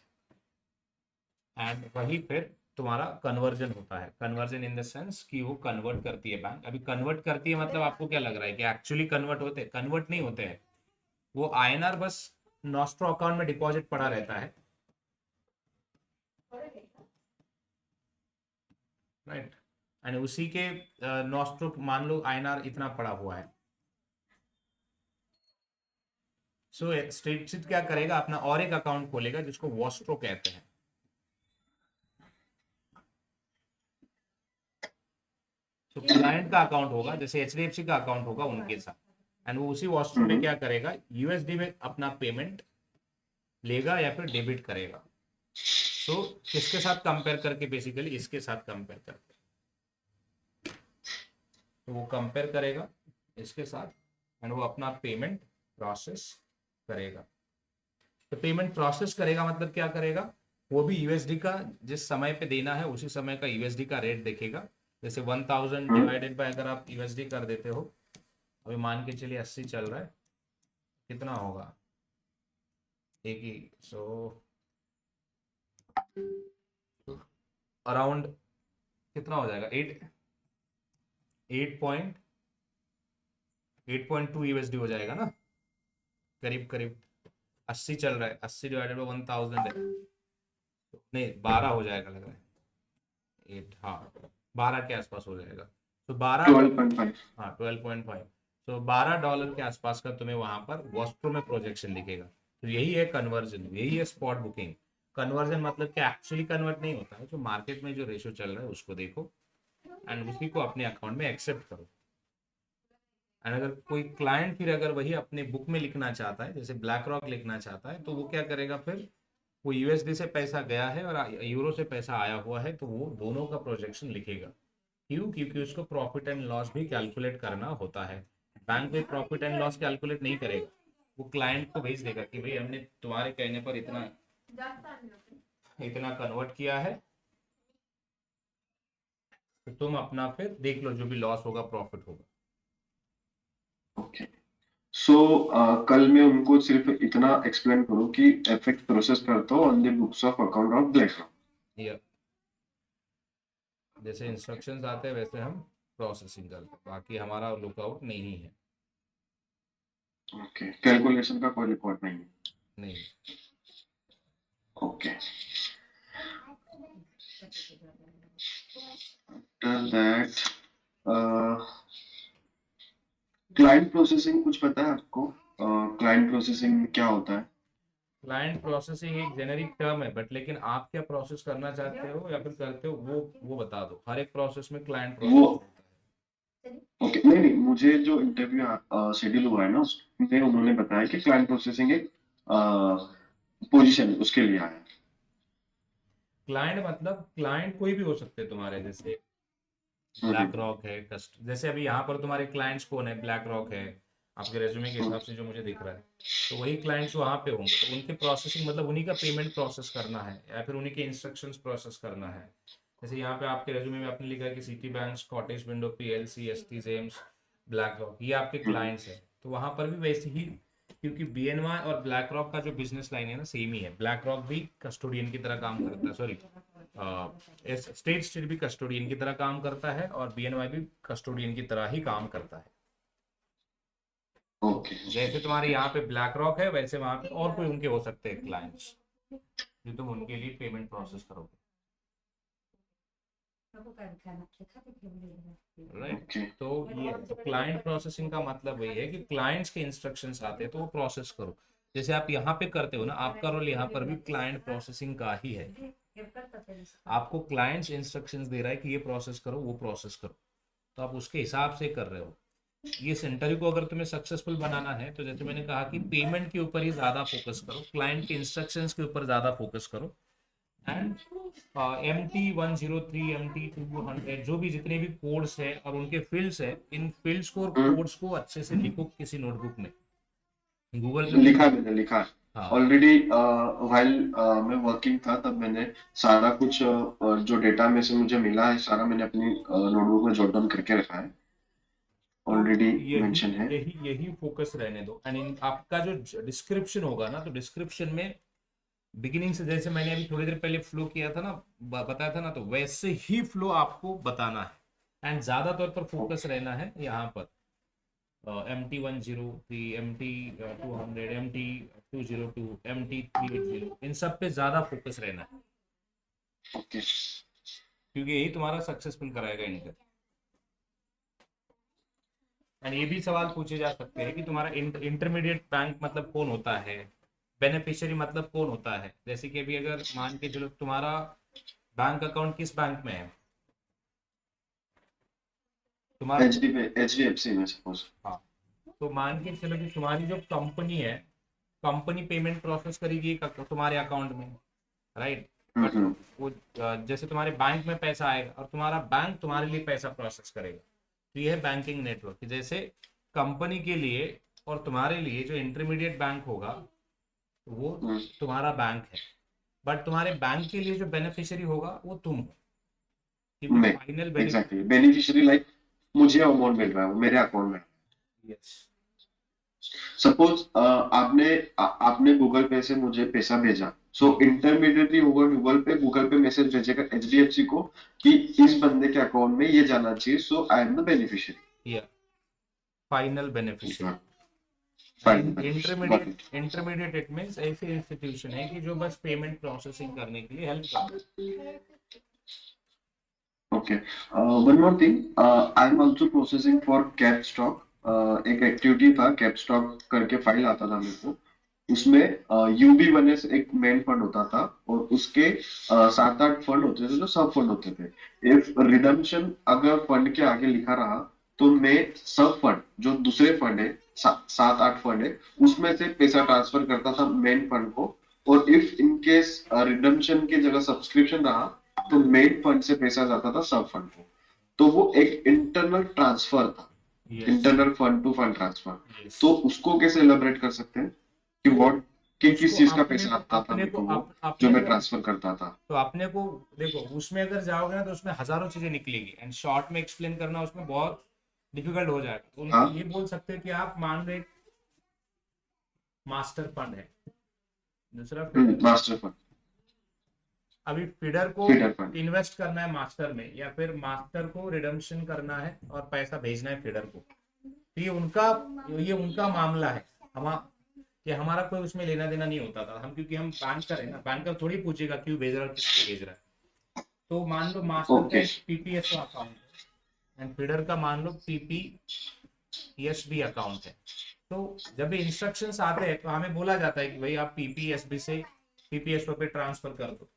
एंड वही फिर तुम्हारा कन्वर्जन होता है। कन्वर्जन इन द सेंस कि वो कन्वर्ट करती है बैंक। अभी कन्वर्ट करती है मतलब आपको क्या लग रहा है कि एक्चुअली कन्वर्ट होते हैं? कन्वर्ट नहीं होते हैं, वो आईएनआर बस नॉस्ट्रो अकाउंट में डिपॉजिट पड़ा रहता है, राइट। एंड उसी के नॉस्ट्रो, मान लो आईएनआर इतना पड़ा हुआ है, सो स्ट्रीट स्ट्रीट क्या करेगा, अपना और एक अकाउंट खोलेगा जिसको वॉस्ट्रो कहते हैं। तो क्लाइंट का अकाउंट होगा, जैसे एचडीएफसी का अकाउंट होगा उनके साथ, एंड वो उसी वॉस्ट्रो में हम्म। क्या करेगा, यूएसडी में अपना पेमेंट लेगा या फिर डेबिट करेगा। सो किसके साथ कंपेयर करके, बेसिकली इसके साथ कंपेयर करके, तो वो कंपेयर करेगा इसके साथ, एंड वो अपना पेमेंट प्रोसेस करेगा। तो पेमेंट प्रोसेस करेगा मतलब क्या करेगा, वो भी यूएसडी का जिस समय पे देना है उसी समय का यूएसडी का रेट देखेगा। जैसे 1000 हम्म। डिवाइडेड बाय अगर आप यूएसडी कर देते हो, अभी मान के चलिए 80 चल रहा है, कितना होगा, एक ही, सो अराउंड कितना हो जाएगा, 8.2 यूएसडी हो जाएगा ना, करीब करीब। 80 चल रहा है, 80 डिवाइडेड बाई 1000 है, नहीं 12 हो जाएगा लग रहा है, 8, हाँ 12 के आसपास हो जाएगा। तो 12.5। हाँ 12.5। तो $12 के आसपास का तुम्हें वहां पर वॉस्ट्रो में प्रोजेक्शन दिखेगा। तो यही है कन्वर्जन, यही है स्पॉट बुकिंग। कन्वर्जन मतलब कि एक्चुअली कन्वर्ट नहीं होता है, जो मार्केट में जो रेशियो चल रहा है उसको देखो एंड उसी को अपने अकाउंट में एक्सेप्ट करो। एंड अगर कोई क्लाइंट फिर अगर वही अपने बुक में लिखना चाहता है, जैसे ब्लैक रॉक लिखना चाहता है, तो वो क्या करेगा फिर, वो यूएसडी से पैसा गया है और यूरो से पैसा आया हुआ है, तो वो दोनों का प्रोजेक्शन लिखेगा। क्यों? क्योंकि उसको प्रॉफिट एंड लॉस भी कैलकुलेट करना होता है। बैंक में प्रॉफिट एंड लॉस कैलकुलेट नहीं करेगा, वो क्लाइंट को भेज देगा कि भाई हमने तुम्हारे कहने पर इतना इतना कन्वर्ट किया है, तो तुम अपना फिर देख लो, जो भी लॉस होगा प्रॉफिट होगा। ओके। सो कल मैं उनको सिर्फ इतना एक्सप्लेन करूँ कि एफएक्स प्रोसेस करता हूँ on the books of account of black. ये जैसे इंस्ट्रक्शंस आते हैं वैसे हम प्रोसेसिंग करते हैं, बाकी हमारा लुकआउट नहीं है। ओके, कैलकुलेशन का कोई रिकॉर्ड नहीं है। नहीं। Okay. After that, client processing कुछ पता है आपको? क्लाइंट प्रोसेसिंग में क्या होता है? क्लाइंट प्रोसेसिंग एक जेनेरिक टर्म है, बट लेकिन आप क्या प्रोसेस करना चाहते हो या फिर करते हो वो बता दो। हर एक प्रोसेस में क्लाइंट वो प्रोसेस ओके, नहीं नहीं, मुझे जो इंटरव्यू शेड्यूल हुआ है ना, उसमें उन्होंने बताया कि क्लाइंट प्रोसेसिंग एक पोजीशन उसके लिए आया है। क्लाइंट मतलब क्लाइंट कोई भी हो सकते हैं तुम्हारे, जैसे हम्म, ब्लैक रॉक है, कस्ट जैसे अभी यहाँ पर तुम्हारे क्लाइंट्स कौन है, ब्लैक रॉक है आपके रेज्यूमे के हिसाब से जो मुझे दिख रहा है, तो वही क्लाइंट्स वहाँ पे होंगे, तो उनके प्रोसेसिंग मतलब उन्हीं का पेमेंट प्रोसेस करना है या फिर उन्हीं के इंस्ट्रक्शंस प्रोसेस करना है। जैसे यहाँ पे आपके रेज्यूमे में आपने लिखा है कि city bank, Scottish window PLC, ST James, black rock, ये आपके हम्म, क्लाइंट्स है। तो वहाँ पर भी वैसे ही, क्योंकि बीएनवाई और ब्लैक रॉक का जो बिजनेस लाइन है ना सेम ही है। ब्लैक रॉक भी कस्टोडियन की तरह काम करता है, सॉरी स्टेट स्ट्रीट भी कस्टोडियन की तरह काम करता है और बीएनवाई भी कस्टोडियन की तरह ही काम करता है। तो ओके। जैसे तुम्हारे यहाँ पे ब्लैक रॉक है, वैसे वहां पे और कोई उनके हो सकते हैं क्लाइंट्स जो तुम उनके लिए पेमेंट प्रोसेस करोगे, राइट। ओके। तो ये क्लाइंट प्रोसेसिंग का मतलब वही है कि क्लाइंट्स के इंस्ट्रक्शंस आते हैं तो वो प्रोसेस करो। जैसे आप यहाँ पे करते हो ना, आपका रोल यहाँ पर भी क्लाइंट प्रोसेसिंग का ही है। आपको क्लाइंट्स इंस्ट्रक्शंस दे रहा है कि ये प्रोसेस करो, वो प्रोसेस करो, तो आप उसके हिसाब से कर रहे हो। ये इंटरव्यू को अगर तुम्हें सक्सेसफुल बनाना है तो जैसे मैंने कहा कि पेमेंट के ऊपर ही ज्यादा फोकस करो, क्लाइंट के इंस्ट्रक्शंस के ऊपर ज्यादा फोकस करो। एंड MT103, MT200 जो भी जितने भी कोड्स है और उनके फील्ड्स है, इन फील्ड्स को और हम्म, कोड्स को अच्छे से लिखो किसी नोटबुक में, गूगल पे लिखा खोलो। है, मैंने लिखा है हाँ, ऑलरेडी। व्हाइल मैं वर्किंग था तब मैंने सारा कुछ जो डेटा में से मुझे मिला है सारा मैंने अपनी नोटबुक में जॉट डाउन करके रखा है। तो ऑलरेडी यही मेंशन है। यही यही फोकस रहने दो। एंड आपका जो डिस्क्रिप्शन होगा ना, तो डिस्क्रिप्शन में बिगिनिंग से, जैसे मैंने अभी थोड़ी देर पहले फ्लो किया था ना, बताया था ना, तो वैसे ही फ्लो आपको बताना है। एंड ज्यादा तौर पर फोकस रहना है यहाँ पर MT103, MT200, MT202, MT380, इन सब पे ज्यादा फोकस रहना है, ओके। क्योंकि यही तुम्हारा सक्सेसफुल कराएगा इंटरव्यू। एंड ये भी सवाल पूछे जा सकते हैं कि तुम्हारा इंटरमीडिएट बैंक मतलब कौन होता है, बेनिफिशियरी मतलब कौन होता है। जैसे कि अभी अगर मान के चलो तुम्हारा बैंक अकाउंट किस बैंक में है, तुम्हारा, HDFC में सपोज। हाँ, तो मान के चलो कि तुम्हारी जो कंपनी है, कंपनी पेमेंट प्रोसेस करेगी तुम्हारे अकाउंट में, राइट। हम्म, बट वो जैसे तुम्हारे बैंक में पैसा आएगा और तुम्हारा बैंक तुम्हारे लिए पैसा प्रोसेस करेगा। तो ये है बैंकिंग नेटवर्क। जैसे कंपनी के लिए और तुम्हारे लिए जो इंटरमीडिएट बैंक होगा वो हम्म, तुम्हारा बैंक है, बट तुम्हारे बैंक के लिए जो बेनिफिशियरी होगा वो तुम हो, क्योंकि मैं फाइनल एग्जैक्टली बेनिफिशियरी लाइक मुझे अमाउंट मिल रहा है वो मेरे अकाउंट में। यस, सपोज आपने गूगल पे से मुझे पैसा भेजा, सो इंटरमीडिएटली होगा गूगल पे मैसेज भेजेगा HDFC को कि इस बंदे के अकाउंट में ये जाना चाहिए, सो आई एम द बेनिफिशियरी। या final beneficiary. Fine and beneficiary, got it. Intermediate it means ऐसी इंस्टीट्यूशन है कि जो बस पेमेंट प्रोसेसिंग करने के लिए हेल्प करता है। Okay, one more thing, I am also processing for cap stock. एक एक्टिविटी था कैप स्टॉक करके फाइल आता था मेरे को। उसमें UB1S एक मेन फंड होता था और उसके 7-8 फंड होते थे जो सब फंड होते थे। इफ रिडम्पशन अगर फंड के आगे लिखा रहा तो मैं सब फंड जो दूसरे फंड है 7-8 फंड है उसमें से पैसा ट्रांसफर करता था मेन फंड को। और इफ इन केस रिडम्पशन की जगह सब्सक्रिप्शन रहा तो मेन फंड से पैसा जाता था सब फंड को। तो वो एक इंटरनल ट्रांसफर था, yes, internal fund to fund transfer. Yes. तो उसको कैसे एलाबरेट कर सकते हैं कि व्हाट कि उसको किस चीज का अपने पैसा को आता था अपने मेरे को को वो जो अपने मैं को ट्रांसफर करता था। तो अपने को देखो, उसमें अगर जाओगे ना तो उसमें हजारों चीजें निकलेगी एंड शॉर्ट में एक्सप्लेन करना उसमें बहुत डिफिकल्ट हो जाएगा। तो उनको हाँ। ये बोल सकते हैं कि आप मान लो एक मास्टर फंड है, दूसरा फीडर। मास्टर फंड, अभी फीडर को फीडर फंड। इन्वेस्ट करना है मास्टर में, या फिर मास्टर को रिडम्पशन करना है और पैसा भेजना है फीडर को, तो ये उनका मामला है। हम कि हमारा कोई उसमें लेना देना नहीं होता था। हम क्योंकि हम बैंकर है ना, बैंकर थोड़ी पूछेगा क्यों भेज रहा है, किसको भेज रहा है। तो मान लो मास्टर का ओके एक पीपीएस अकाउंट है एंड फीडर का मान लो पीपीएसबी अकाउंट है। तो जब भी इंस्ट्रक्शंस आते हैं तो हमें बोला जाता है कि भाई आप पीपीएसबी से पीपीएसओ पे ट्रांसफर कर दो,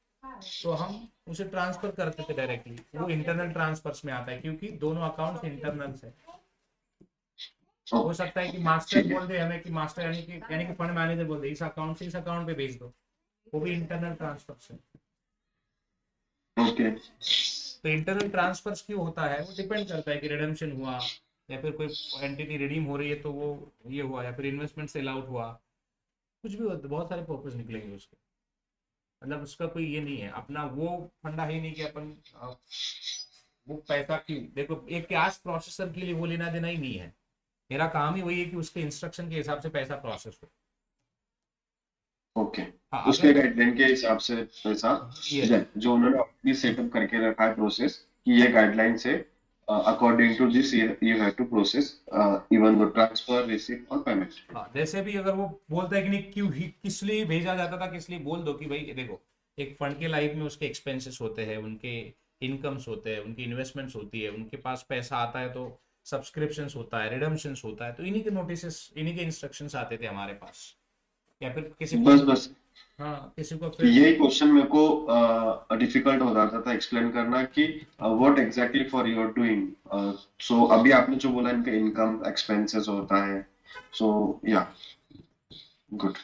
तो हम उसे ट्रांसफर करते थे डायरेक्टली। वो इंटरनल ट्रांसफर्स में आता है क्योंकि दोनों अकाउंट्स इंटरनल्स है। हो ओके सकता है कि मास्टर ठीक है बोल दे हमें कि मास्टर यानी कि फंड मैनेजर बोल दे इस अकाउंट से इस अकाउंट पे भेज दो, वो भी इंटरनल ट्रांसफर है। ओके तो इंटरनल ट्रांसफर्स क्यों होता है वो डिपेंड करता है कि रिडेम्पशन हुआ या फिर कोई एंटिटी रिडीम हो रही है तो वो ये हुआ, या फिर इन्वेस्टमेंट सेल आउट हुआ, कुछ भी होता, बहुत सारे पर्पस निकलेंगे उसके। मतलब उसका कोई ये नहीं है, अपना वो फंडा ही नहीं कि अपन वो पैसा क्यों देखो, एक कैश प्रोसेसर के लिए वो लेना देना ही नहीं है। मेरा काम ही वही है कि उसके इंस्ट्रक्शन के हिसाब से पैसा प्रोसेस हो। ओके हाँ उसके अगर गाइडलाइन के हिसाब से पैसा यस, जो उन्होंने अपनी सेटअप करके रखा है प्रोसेस कि ये गाइडलाइन से according to this you have to process even the transfer receive और पेमेंट। हाँ जैसे भी अगर वो बोलता है कि नहीं क्यों ही किस लिए भेजा जाता था, किस लिए बोल दो कि भाई ये देखो, एक फंड के लाइफ में उसके एक्सपेंसेस होते हैं, उनके इनकम्स होते हैं, उनकी इन्वेस्टमेंट्स होती है, उनके पास पैसा आता है तो सब्सक्रिप्शंस होता है, रिडम्पशंस होता है, तो इन्हीं के नोटिस इन्हीं के इंस्ट्रक्शंस आते थे हमारे पास। या फिर किसी को, बस बस हाँ किसी को तो फिर यही क्वेश्चन मेरे को डिफिकल्ट हो जाता था एक्सप्लेन करना कि what exactly for you are doing. So अभी आपने जो बोला इनका इनकम एक्सपेंसेस होता है, सो या गुड।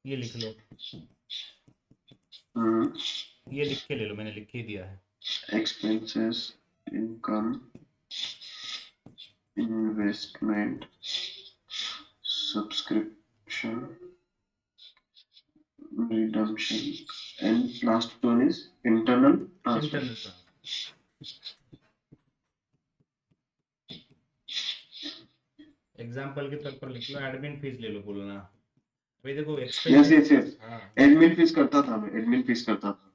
ये लिख लो, ये लिख के ले लो, मैंने लिख के ही दिया है। Expenses income investment subscription redemption and last one is internal transfer। Internal example के तौर पर लिख लो, एडमिन फीस ले लो बोलना। भाई देखो यस एक्सपेंसेस, यस यस हाँ एडमिन फीस करता था मैं, एडमिन फीस करता था।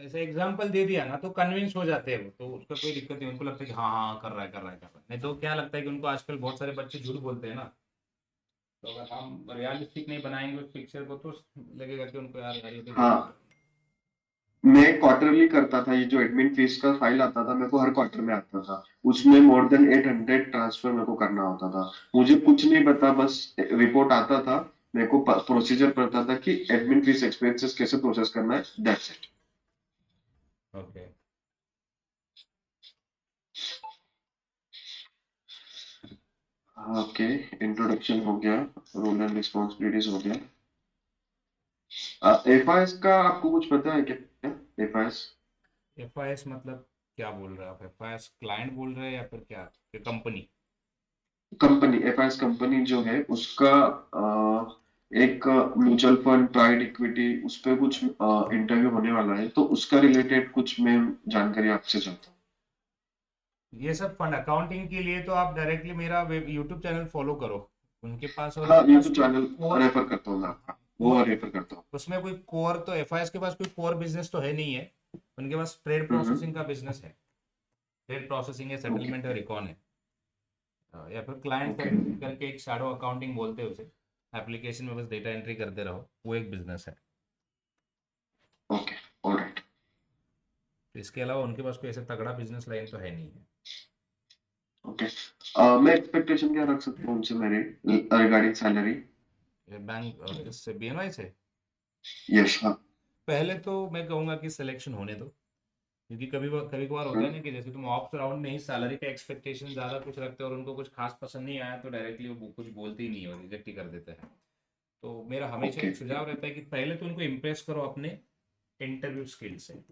ऐसे एग्जाम्पल दे दिया ना तो कन्विंस हो जाते हैं वो, तो उसका कोई दिक्कत नहीं, उनको लगता है कि हाँ हाँ कर रहा है कर रहा है कर रहा है। नहीं तो क्या लगता है कि उनको आजकल बहुत सारे बच्चे झूठ बोलते हैं ना, तो अगर हम रियलिस्टिक नहीं बनाएंगे उस पिक्चर को तो लगेगा कि उनको यार यार ये तो झूठ बोल हाँ मैं क्वार्टरली करता था, ये जो एडमिन फीस का फाइल आता था मेरे को हर क्वार्टर में आता था, उसमें मोर देन 800 ट्रांसफर मेरे को करना होता था। मुझे कुछ नहीं पता, बस रिपोर्ट आता था, मेरे को प्रोसीजर पता था कि एडमिन फीस एक्सपेंसेस कैसे प्रोसेस करना है, दैट्स इट। रहा। ओके, ओके इंट्रोडक्शन हो गया, रोल एंड रिस्पॉन्सिबिलिटीज हो गया। एफआईएस का आपको कुछ पता है क्या? एफआईएस एफआईएस मतलब क्या बोल रहे हैं आप? एफआईएस क्लाइंट बोल रहे हैं या फिर क्या कंपनी? कंपनी, एफआईएस कंपनी जो है उसका एक म्यूचुअल फंड प्राइवेट इक्विटी उस पे कुछ इंटरव्यू होने वाला है, तो उसका रिलेटेड कुछ मैं जानकारी आपसे चाहता ये सब फंड अकाउंटिंग के लिए तो आप डायरेक्टली मेरा वेब यूट्यूब चैनल फॉलो करो, उनके पास, और हूँ। हाँ उनके ये पास तो कोई चैनल कोर, रेफर करता हूँ मैं आपका, वो कोर रेफर करता हूँ। उसमें कोई कोर तो एफआईएस के पास कोई कोर बिजनेस तो है नहीं है। उनके पास ट्रेड प्रोसेसिंग का बिजनेस है, ट्रेड प्रोसेसिंग है, ओके सेटलमेंट है, रिकॉन है। या फिर क्लाइंट ओके सर्विसिंग करके एक शैडो अकाउंटिंग बोलते हैं उसे, एप्लीकेशन में बस डेटा एंट्री करते रहो, वो एक बिजनेस है। Okay alright. तो इसके अलावा उनके पास कोई ऐसा तगड़ा बिजनेस लाइन तो है नहीं है। ओके मैं एक्सपेक्टेशन क्या रख सकता हूँ उनसे मेरे रिगार्डिंग सैलरी? ये बैंक इससे बीएनवाई से यस हाँ। पहले तो मैं कहूंगा कि सिलेक्शन होने दो, क्योंकि कभी कभार होता है ना कि जैसे तुम ऑप्स राउंड में ही सैलरी का एक्सपेक्टेशन ज्यादा कुछ रखते हो और उनको कुछ खास पसंद नहीं आया तो डायरेक्टली वो कुछ बोलते ही नहीं है और रिजेक्ट ही कर देते हैं। तो मेरा हमेशा ओके एक सुझाव रहता है कि पहले तो उनको इम्प्रेस करो अपने इंटरव्यू स्किल से।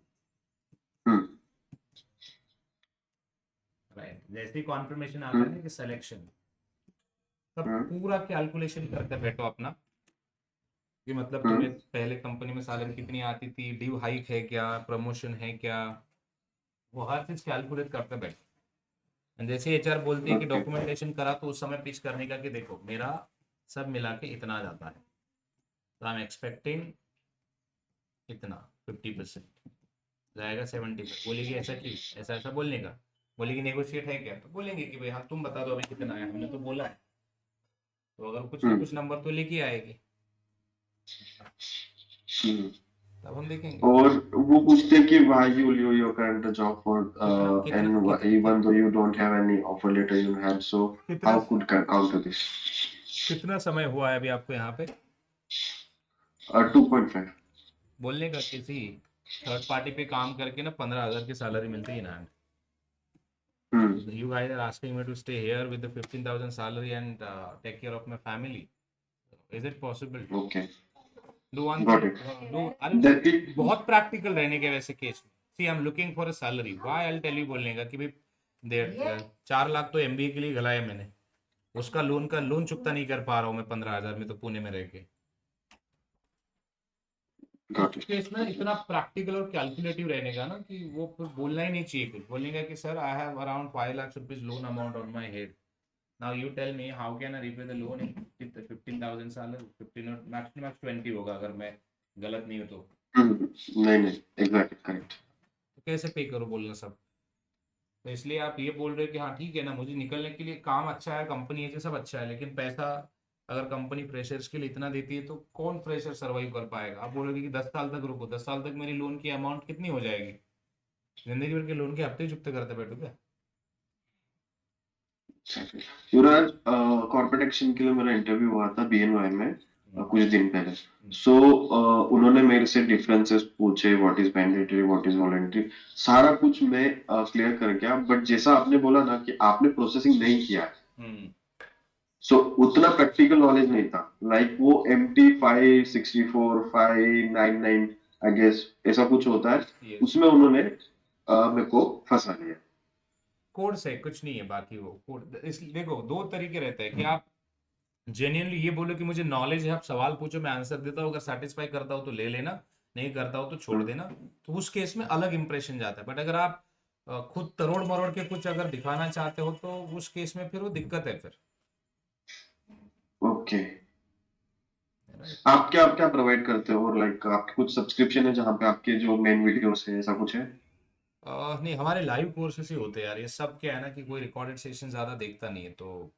हम्म राइट, जैसे ही कॉन्फर्मेशन आता है ना कि सिलेक्शन, तब हम्म पूरा कैलकुलेशन करके बैठो अपना, कि मतलब तुम्हें हम्म पहले कंपनी में सैलरी कितनी आती थी, ड्यू हाइक है क्या, प्रमोशन है क्या, वो हर चीज कैलकुलेट करते बैठो। And जैसे एचआर बोलती है कि ओके डॉक्यूमेंटेशन करा तो उस समय पिच करने का कि देखो मेरा सब मिला के इतना जाता है, तो आई एम एक्सपेक्टिंग इतना 50%। जाएगा 70 पे। बोलेगी ऐसा क्यों, ऐसा ऐसा बोलने का। बोलेगी नेगोशिएट है क्या, तो बोलेंगे कि भाई हाँ तुम बता दो अभी कितना है, हमने तो बोला है। तो अगर कुछ ना हम्म। कुछ नंबर तो लेके आएगी, हम्म। तब हम देखेंगे। और वो पूछते हैं कि why you leave your current job for कितना कितना and even though you don't have any offer letter in hand, so कितना how could counter this? कितना समय हुआ है अभी आपको यहाँ पे? 2.5. बोलने का किसी थर्ड पार्टी पे काम करके ना 15,000 की सैलरी मिलती है ना। Hmm. You guys are asking me to stay here with the 15,000 salary and take care of my family. Is it possible? Okay, Do one got thing. it. Do अरे That it. बहुत practical रहने के वैसे case में। See I am looking for a salary, why I tell you बोलने का कि भाई 4 लाख तो एमबीए के लिए गलाया मैंने, उसका लोन चुकता नहीं कर पा रहा हूँ मैं 15,000 में, तो पुणे में रह के। उस Got it. केस में इतना प्रैक्टिकल और कैलकुलेटिव रहने का ना कि वो फिर बोलना ही नहीं चाहिए, कुछ बोलने का कि sir I have around 5 lakh rupees loan amount on my head. Now you tell me how can I repay the loan in 15,000 salary, 15 or max to max 20 होगा अगर मैं गलत नहीं हूँ तो। नहीं नहीं, exactly correct. तो कैसे पे करो बोलना सब। तो इसलिए आप ये बोल रहे हो कि हाँ ठीक है ना, मुझे निकलने के लिए काम अच्छा है, कंपनी है, सब अच्छा है, लेकिन पैसा अगर कंपनी फ्रेशर्स के लिए इतना देती है तो कौन फ्रेशर सर्वाइव कर पाएगा। आप बोलोगे कि 10 साल तक रुको, 10 साल तक मेरी लोन की अमाउंट कितनी हो जाएगी? जिंदगी भर के लोन के हफ्ते ही चुकते करते बैठो क्या? युवराज, कॉर्पोरेट एक्शन के लिए मेरा इंटरव्यू हुआ था बीएनवाई में हम्म, कुछ दिन पहले। हम्म, सो उन्होंने मेरे से डिफरेंसेस पूछे, what is mandatory, what is voluntary, सारा कुछ मैं क्लियर कर गया। बट जैसा आपने बोला ना कि आपने प्रोसेसिंग नहीं किया, हम्म, सो उतना प्रैक्टिकल नॉलेज नहीं था। लाइक वो MT 564 599 आई गेस ऐसा कुछ होता है, yes। उसमें उन्होंने मेरे को फंसा लिया। कोड से कुछ नहीं है, बाकी वो कोड इस देखो दो तरीके रहते हैं कि आप जेन्युइनली ये बोलो कि मुझे नॉलेज है, आप सवाल पूछो मैं आंसर देता हूँ, अगर सेटिस्फाई करता हूँ तो ले लेना, नहीं करता हूँ तो छोड़ देना। तो उस केस में अलग इंप्रेशन जाता है। बट अगर आप खुद तरोड़ मरोड़ के कुछ अगर दिखाना चाहते हो तो उस केस में फिर वो दिक्कत है फिर। Okay, Right? आप क्या प्रोवाइड करते हो? और लाइक आपके कुछ सब्सक्रिप्शन है जहाँ पे आपके जो मेन वीडियोस है, ऐसा कुछ है? नहीं, हमारे लाइव कोर्सेस ही होते हैं यार, ये सब क्या है ना कि कोई रिकॉर्डेड सेशन ज़्यादा देखता नहीं है, तो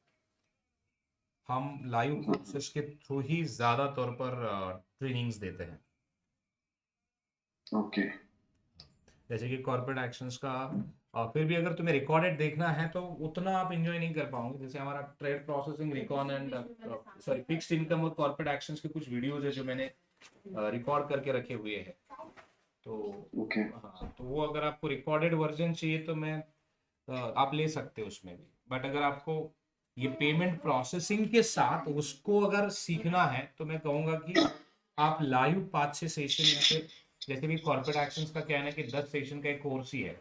हम लाइव कोर्सेस के थ्रू ही ज़्यादा तौर पर ट्रेनिंग्स देते हैं। ओके। जैसे कि कॉर्पोरेट एक्शंस का फिर भी अगर तुम्हें रिकॉर्डेड देखना है तो उतना आप एंजॉय नहीं कर पाओगे। जैसे हमारा trade processing recon and sorry fixed income और कॉर्पोरेट एक्शंस के कुछ वीडियोज है जो मैंने रिकॉर्ड करके रखे हुए हैं। तो ओके। हाँ, तो वो अगर आपको रिकॉर्डेड वर्जन चाहिए तो मैं आप ले सकते हो उसमें भी। बट अगर आपको ये पेमेंट प्रोसेसिंग के साथ उसको अगर सीखना है तो मैं कहूँगा कि आप लाइव 5-6 सेशन या फिर जैसे भी कॉर्पोरेट एक्शंस का क्या है ना कि 10 सेशन का एक कोर्स ही है,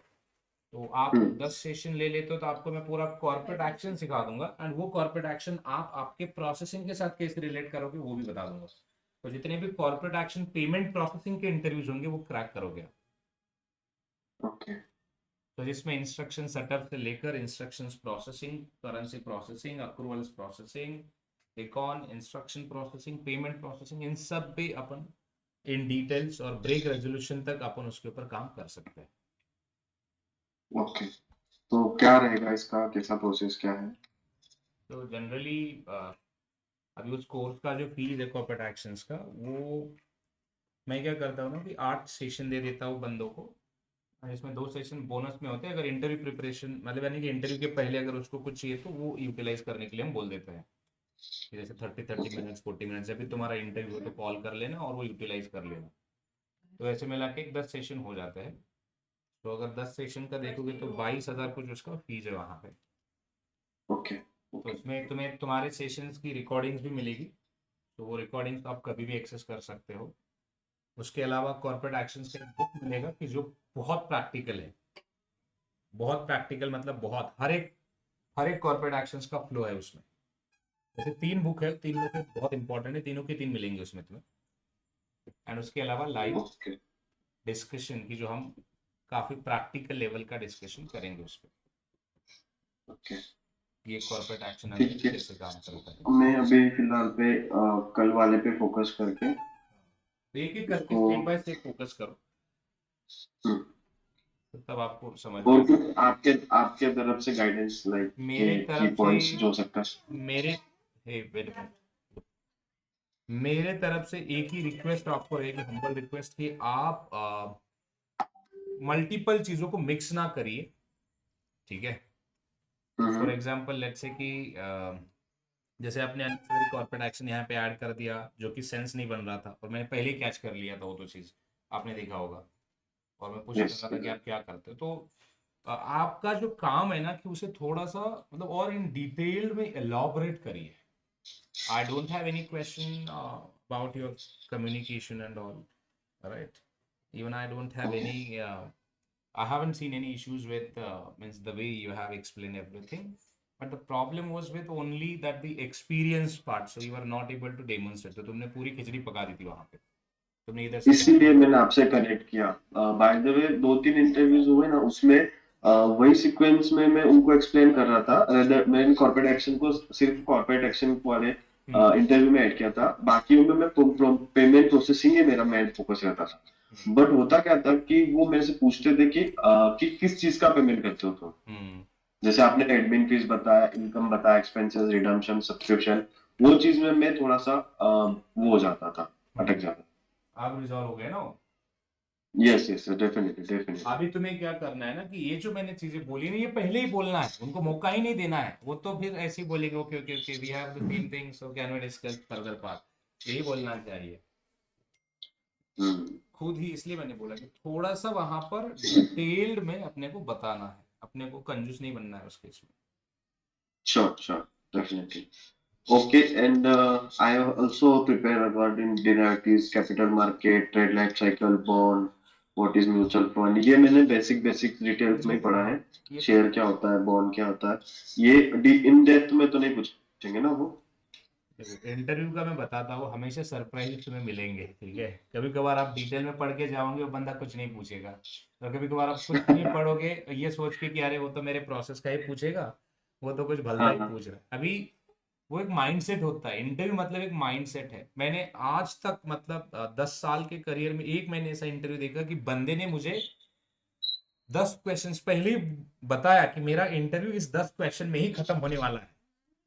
तो आप हम्म। 10 सेशन ले लेते हो तो आपको मैं पूरा कॉर्पोरेट एक्शन सिखा दूंगा, एंड वो कॉर्पोरेट एक्शन आप आपके प्रोसेसिंग के साथ कैसे रिलेट करोगे वो भी बता दूंगा। तो जितने भी कॉर्पोरेट एक्शन पेमेंट प्रोसेसिंग के इंटरव्यूज होंगे वो क्रैक करोगे आप। ओके। तो जिसमें इंस्ट्रक्शन सेटअप से लेकर instructions processing, currency processing, approvals processing, recon, instruction processing, payment processing, इन सब पे अपन इन डिटेल्स और ब्रेक रेजोल्यूशन तक अपन उसके ऊपर काम कर सकते हैं। ओके, तो क्या रहेगा इसका, कैसा प्रोसेस क्या है? तो जनरली अभी उस कोर्स का जो फीस है कॉर्पोरेट एक्शंस का, वो मैं क्या करता हूँ ना कि 8 सेशन दे देता हूँ बंदों को। इसमें 2 सेशन बोनस में होते हैं अगर इंटरव्यू प्रिपरेशन, मतलब यानी कि इंटरव्यू के पहले अगर उसको कुछ चाहिए तो वो यूटिलाइज करने के लिए हम बोल देते हैं कि जैसे 30 मिनट्स 40 मिनट्स जब भी तुम्हारा इंटरव्यू हो तो कॉल कर लेना और वो यूटिलाइज कर लेना। तो ऐसे मिला के 10 सेशन हो जाता है। तो अगर 10 सेशन का देखोगे तो 22,000 कुछ उसका फीस है वहाँ पे। ओके। तो ओके। उसमें तुम्हें तुम्हारे सेशंस की रिकॉर्डिंग्स भी मिलेगी, तो वो रिकॉर्डिंग्स आप कभी भी एक्सेस कर सकते हो। उसके अलावा कॉर्पोरेट एक्शंस का एक बुक मिलेगा कि जो बहुत प्रैक्टिकल है, बहुत प्रैक्टिकल मतलब बहुत हर एक कॉर्पोरेट एक्शंस का फ्लो है उसमें। जैसे 3 बुक है, 3 बुक है बहुत इंपॉर्टेंट है, तीनों के तीन मिलेंगे उसमें तुम्हें। एंड उसके अलावा लाइव ओके। डिस्कशन की जो हम काफ़ी प्रैक्टिकल लेवल का डिस्कशन करेंगे उस पर, ओके। ये कॉर्पोरेट एक्शन ठीक एनालिस्ट है, कैसे काम करता है। मैं अभी फिलहाल पे कल वाले पे फोकस करके तो एक एक करके इसको। स्टेप बाय स्टेप फोकस करो। हम्म, तो तब आपको समझ में और आएगा। कुछ आपके आपके तरफ से गाइडेंस लाइक मेरे ये की तरफ से पॉइंट्स जो हो सकता है। मेरे हे wait a minute। मेरे तरफ से एक ही रिक्वेस्ट आपको रहेगी, हम्बल रिक्वेस्ट, कि आप मल्टीपल चीजों को मिक्स ना करिए, ठीक है। For hmm. Example let's say कि जैसे आपने अननेसेसरी कॉर्पोरेट एक्शन यहाँ पे ऐड कर दिया जो कि सेंस नहीं बन रहा था, और मैंने पहले ही कैच कर लिया था वो तो चीज़ आपने देखा होगा, और मैं पूछ कर यस। रहा था कि आप क्या करते हो। तो आपका जो काम है ना कि उसे थोड़ा सा मतलब और इन डिटेल्ड में एलॉबरेट करिए। I don't have any question about your communication and all, right. Even I don't have okay. any I haven't seen any issues with means the way you have explained everything. But the problem was with only that the experience part. So you were not able to demonstrate. तो तुमने पूरी खिचड़ी पका दी थी वहां पे, तुमने इधर से इसीलिए मैंने आपसे कनेक्ट किया। बाय द वे 2-3 इंटरव्यूज हुए ना, उसमें वही सीक्वेंस में मैं उनको एक्सप्लेन कर रहा था। मैंने कॉर्पोरेट एक्शन को सिर्फ कॉर्पोरेट एक्शन वाले हम्म इंटरव्यू में ऐड किया था, बाकी में मैं पेमेंट प्रोसेसिंग ही मेरा मेन फोकस रहता था। हम्म बट होता क्या था कि वो मेरे से पूछते थे कि किस चीज का पेमेंट करते हो तुम। हम्म जैसे आपने एडमिन फीस बताया, इनकम बताया, एक्सपेंसेस, रिडम्पशन, सब्सक्रिप्शन, वो चीज में मैं थोड़ा सा वो हो जाता था, अटक हम्म। जाता। अब रिजॉल्व हो गया ना वो? Yes yes, definitely definitely. अभी तुम्हें क्या करना है ना कि ये जो मैंने चीजें बोली ना ये पहले ही बोलना है, उनको मौका ही नहीं देना है। वो तो फिर ऐसे ही बोलेंगे okay okay okay we have the same thing so can we discuss further part, यही बोलना चाहिए। हम्म। खुद ही इसलिए मैंने बोला कि थोड़ा सा वहां पर डिटेल्ड में अपने को बताना है, अपने को कंजूस नहीं बनना है उस केस में। Sure, sure, definitely. Okay, and I have also prepared regarding derivatives, capital market, trade life cycle, bond, what is mutual fund. ये मैंने बेसिक बेसिक डिटेल्स में ही ये पढ़ा है। हाँ, ये शेयर क्या होता है, बॉन्ड क्या होता है, ये इन डेप्थ में तो नहीं पूछेंगे ना वो। देखो इंटरव्यू का मैं बताता हूँ, हमेशा सरप्राइज तुम्हें मिलेंगे, ठीक है। कभी कभार आप डिटेल में पढ़ के जाओगे वो बंदा कुछ नहीं पूछेगा, और कभी कभार आप कुछ नहीं पढ़ोगे ये सोच के कि अरे वो तो मेरे प्रोसेस का ही पूछेगा, वो तो कुछ भलता हाँ ही हाँ। पूछ रहा है। अभी वो एक माइंडसेट होता है, इंटरव्यू मतलब एक माइंडसेट है। मैंने आज तक मतलब 10 साल के करियर में एक मैंने ऐसा इंटरव्यू देखा कि बंदे ने मुझे 10 क्वेश्चंस पहले ही बताया कि मेरा इंटरव्यू इस 10 क्वेश्चन में ही खत्म होने वाला है।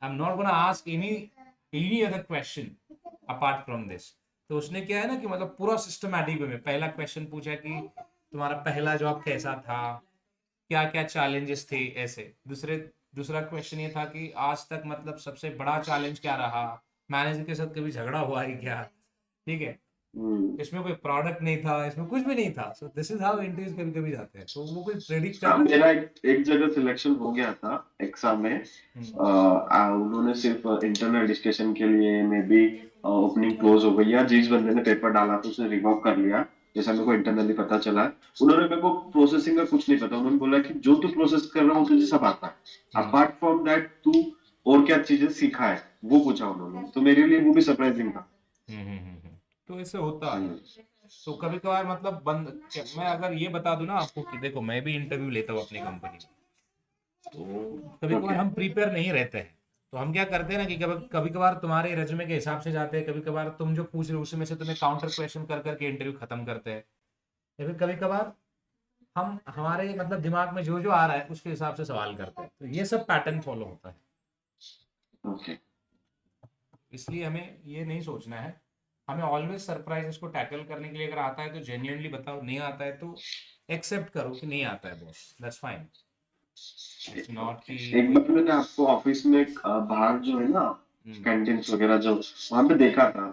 I am not gonna ask any other question apart from this. तो उसने क्या है ना कि मतलब पूरा सिस्टमैटिक वे में पहला क्वेश्चन पूछा कि तुम्हारा पहला जॉब कैसा था, क्या क्या चैलेंजेस थे, ऐसे। दूसरा क्वेश्चन ये था कि आज तक मतलब सबसे बड़ा चैलेंज क्या रहा, मैनेजर के साथ कभी झगड़ा हुआ है क्या, ठीक है। हम्म। इसमें कोई प्रोडक्ट नहीं था, इसमें कुछ भी नहीं था। So this is how interviews कभी कभी जाते हैं, तो वो कोई प्रेडिक्ट हाँ, करना नहीं। मेरा एक जगह सिलेक्शन हो गया था एग्जाम में। हम्म, उन्होंने सिर्फ इंटरनल डिस्कशन के लिए मे बी ओपनिंग क्लोज हो गई, या जिस बंदे ने पेपर डाला था उसने रिवॉक कर लिया, जैसा मेरे को इंटरनली पता चला है। उन्होंने मेरे को प्रोसेसिंग का कुछ नहीं पता, उन्होंने बोला कि जो तू प्रोसेस कर रहा हो तुझे सब आता है, हम्म, अपार्ट फ्रॉम दैट तू और क्या चीजें सीखा है, वो पूछा उन्होंने। तो मेरे लिए वो भी सरप्राइजिंग था। तो ऐसे होता है। हम्म। तो कभी कभार मतलब मैं अगर ये बता दूं ना आपको कि देखो मैं भी इंटरव्यू लेता हूँ अपनी कंपनी में, तो कभी कभार ओके। हम प्रिपेयर नहीं रहते हैं। तो हम क्या करते हैं ना कि कभी कभी कभार तुम्हारे रेज्यूमे के हिसाब से जाते हैं, कभी कभार तुम जो पूछ रहे हो उसमें से तुम्हें काउंटर क्वेश्चन कर करके इंटरव्यू खत्म करते हैं। या फिर कभी कभार हम हमारे मतलब दिमाग में जो जो आ रहा है उसके हिसाब से सवाल करते हैं। तो ये सब पैटर्न फॉलो होता है। ओके। इसलिए हमें ये नहीं सोचना है, हमें ऑलवेज सरप्राइजेस को टैकल करने के लिए अगर आता है तो जेन्युइनली बताओ, नहीं आता है तो एक्सेप्ट करो कि नहीं आता है boss, that's fine. It's not okay. कि एक कोई। बार मैंने आपको ऑफिस में बाहर जो है ना, हम्म, कैंटीन्स वगैरह जो वहां पे देखा था।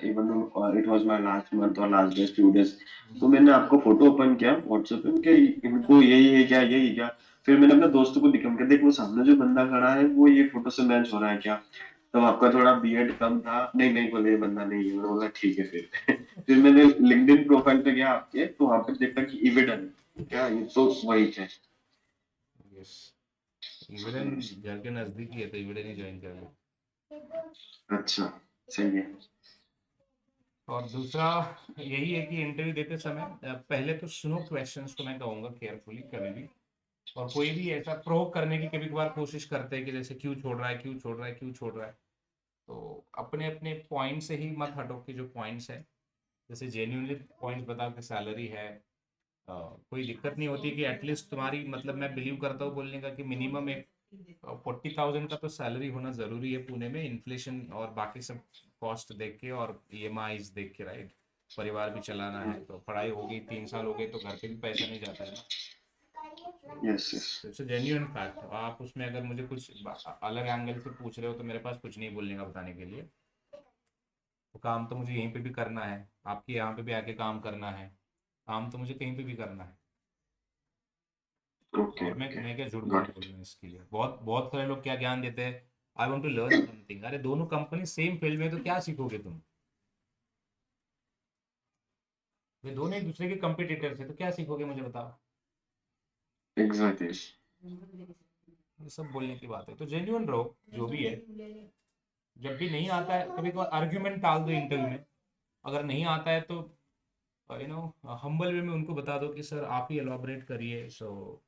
Even it was my last month और लास्ट डे फ्यू डेज। तो मैंने आपको फोटो ओपन किया व्हाट्सएप पे कि इनको यही है क्या, यही है क्या। फिर मैंने अपने दोस्तों को दिखा कि देख वो सामने जो बंदा खड़ा है वो ये फोटो से मैच हो रहा है क्या। तो आपका थोड़ा बियर्ड कम था, नहीं नहीं बोले ये बंदा नहीं है। मैंने बोला ठीक है फिर। फिर मैंने लिंक्डइन प्रोफाइल पे गया आपके, तो वहां पे देखा कि इविडन, क्या ये तो वही है। यस, इविडन घर के नजदीक ही है तो इविडन ही ज्वाइन कर लो। अच्छा, सही है। और दूसरा यही है कि इंटरव्यू देते समय पहले तो सुनो क्वेश्चंस को, मैं कहूँगा केयरफुली कभी भी। और कोई भी ऐसा प्रोव करने की कभी कभार कोशिश करते हैं कि जैसे क्यों छोड़ रहा है, क्यों छोड़ रहा है, क्यों छोड़ रहा है। तो अपने अपने पॉइंट से ही मत हटो कि जो पॉइंट्स है, जैसे जेन्यूनली पॉइंट्स बताओ कि सैलरी है, कोई दिक्कत नहीं होती कि एटलीस्ट तुम्हारी, मतलब मैं बिलीव करता हूँ बोलने का कि मिनिमम एक 40,000 का तो सैलरी होना ज़रूरी है पुणे में, इन्फ्लेशन और बाकी सब कॉस्ट देख के और ईएमआईज देख के, राइट। परिवार भी चलाना है, तो पढ़ाई हो गई, 3 साल हो गए तो घर पे भी पैसा नहीं जाता है ना। Yes yes. It's a genuine fact. आप उसमें अगर मुझे कुछ अलग एंगल से पूछ रहे हो तो मेरे पास कुछ नहीं बोलने का बताने के लिए। तो काम तो मुझे यहीं पे भी करना है, आपके यहाँ पे भी आके काम करना है, काम तो मुझे कहीं पे भी करना है। ओके और ओके, मैं क्या झूठ गॉट बोलूँ इट। बोलूँ इसके लिए। बहुत बहुत सारे लोग क्या ज्ञान देते हैं, I want to learn something. अरे दोनों कंपनी सेम फील्ड में है, तो क्या सीखोगे तुम? ये दोनों एक दूसरे के कंपिटिटर्स है, तो क्या सीखोगे मुझे बताओ। एग्जैक्टली। ये सब बोलने की बात है, तो जेन्युइन रहो जो भी है। जब भी नहीं आता है, कभी कभार आर्ग्यूमेंट टाल दो इंटरव्यू में। अगर नहीं आता है तो हम्बल वे में उनको बता दो कि सर आप ही एलॉबरेट करिए, सो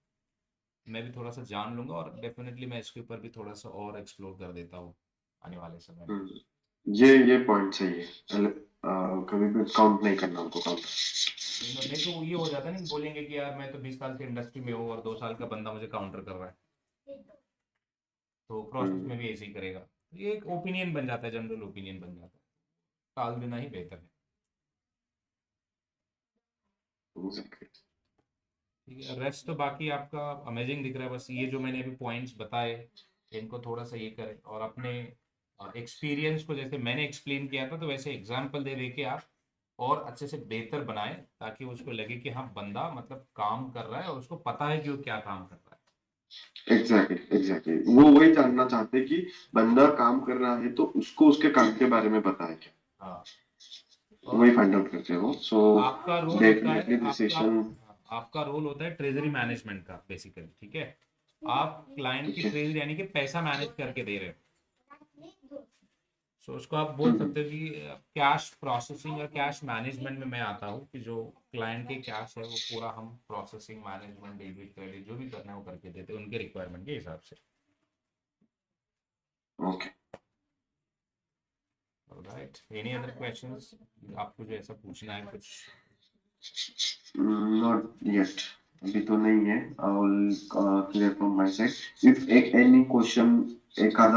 मैं भी थोड़ा सा जान लूंगा, और डेफिनेटली मैं इसके ऊपर भी थोड़ा सा और एक्सप्लोर कर देता हूँ आने वाले समय में। ये पॉइंट सही है। कभी भी काउंट नहीं करना उनको, काउंट। नहीं तो ये हो जाता है ना कि बोलेंगे कि यार मैं तो 20 साल के इंडस्ट्री में हूँ और 2 साल का बंदा मुझे काउंटर कर रहा है, तो प्रोसेस में भी ऐसे ही करेगा। ये एक ओपिनियन बन जाता है, जनरल ओपिनियन बन जाता है। टाल देना ही बेहतर है। ठीक है, रेस्ट तो बाकी आपका अमेजिंग दिख रहा है। बस ये जो मैंने अभी पॉइंट्स बताए, इनको थोड़ा सा ये करें, और अपने एक्सपीरियंस को जैसे मैंने एक्सप्लेन किया था तो वैसे एग्जाम्पल दे दे के आप और अच्छे से बेहतर बनाएं, ताकि उसको लगे कि हाँ बंदा मतलब काम कर रहा है और उसको पता है कि वो क्या काम कर रहा एग्जैक्टली एग्जैक्टली, वो वही जानना चाहते हैं कि बंदा काम कर रहा है तो उसको उसके काम के बारे में पता है क्या। है। हाँ। वही और फाइंड आउट करते हो, सो आपका रोल होता है, डेफिनेटली दिस आपका सेशन। आपका रोल होता है ट्रेजरी मैनेजमेंट का बेसिकली, ठीक है। आप क्लाइंट की ठीक है। ट्रेजरी यानी कि पैसा मैनेज करके दे रहे हो। सो उसको आप बोल सकते हो कि कैश प्रोसेसिंग और कैश मैनेजमेंट में मैं आता हूँ, कि जो क्लाइंट की कैश है वो पूरा हम प्रोसेसिंग, मैनेजमेंट, डेबिट क्रेडिट जो भी करना है वो करके देते हैं उनके रिक्वायरमेंट के हिसाब से। Okay. Right, any other questions आपको जो ऐसा पूछना है कुछ? नॉट येट, अभी तो नहीं है। I will clear from my side. If एक एनी क्वेश्चन एक आधा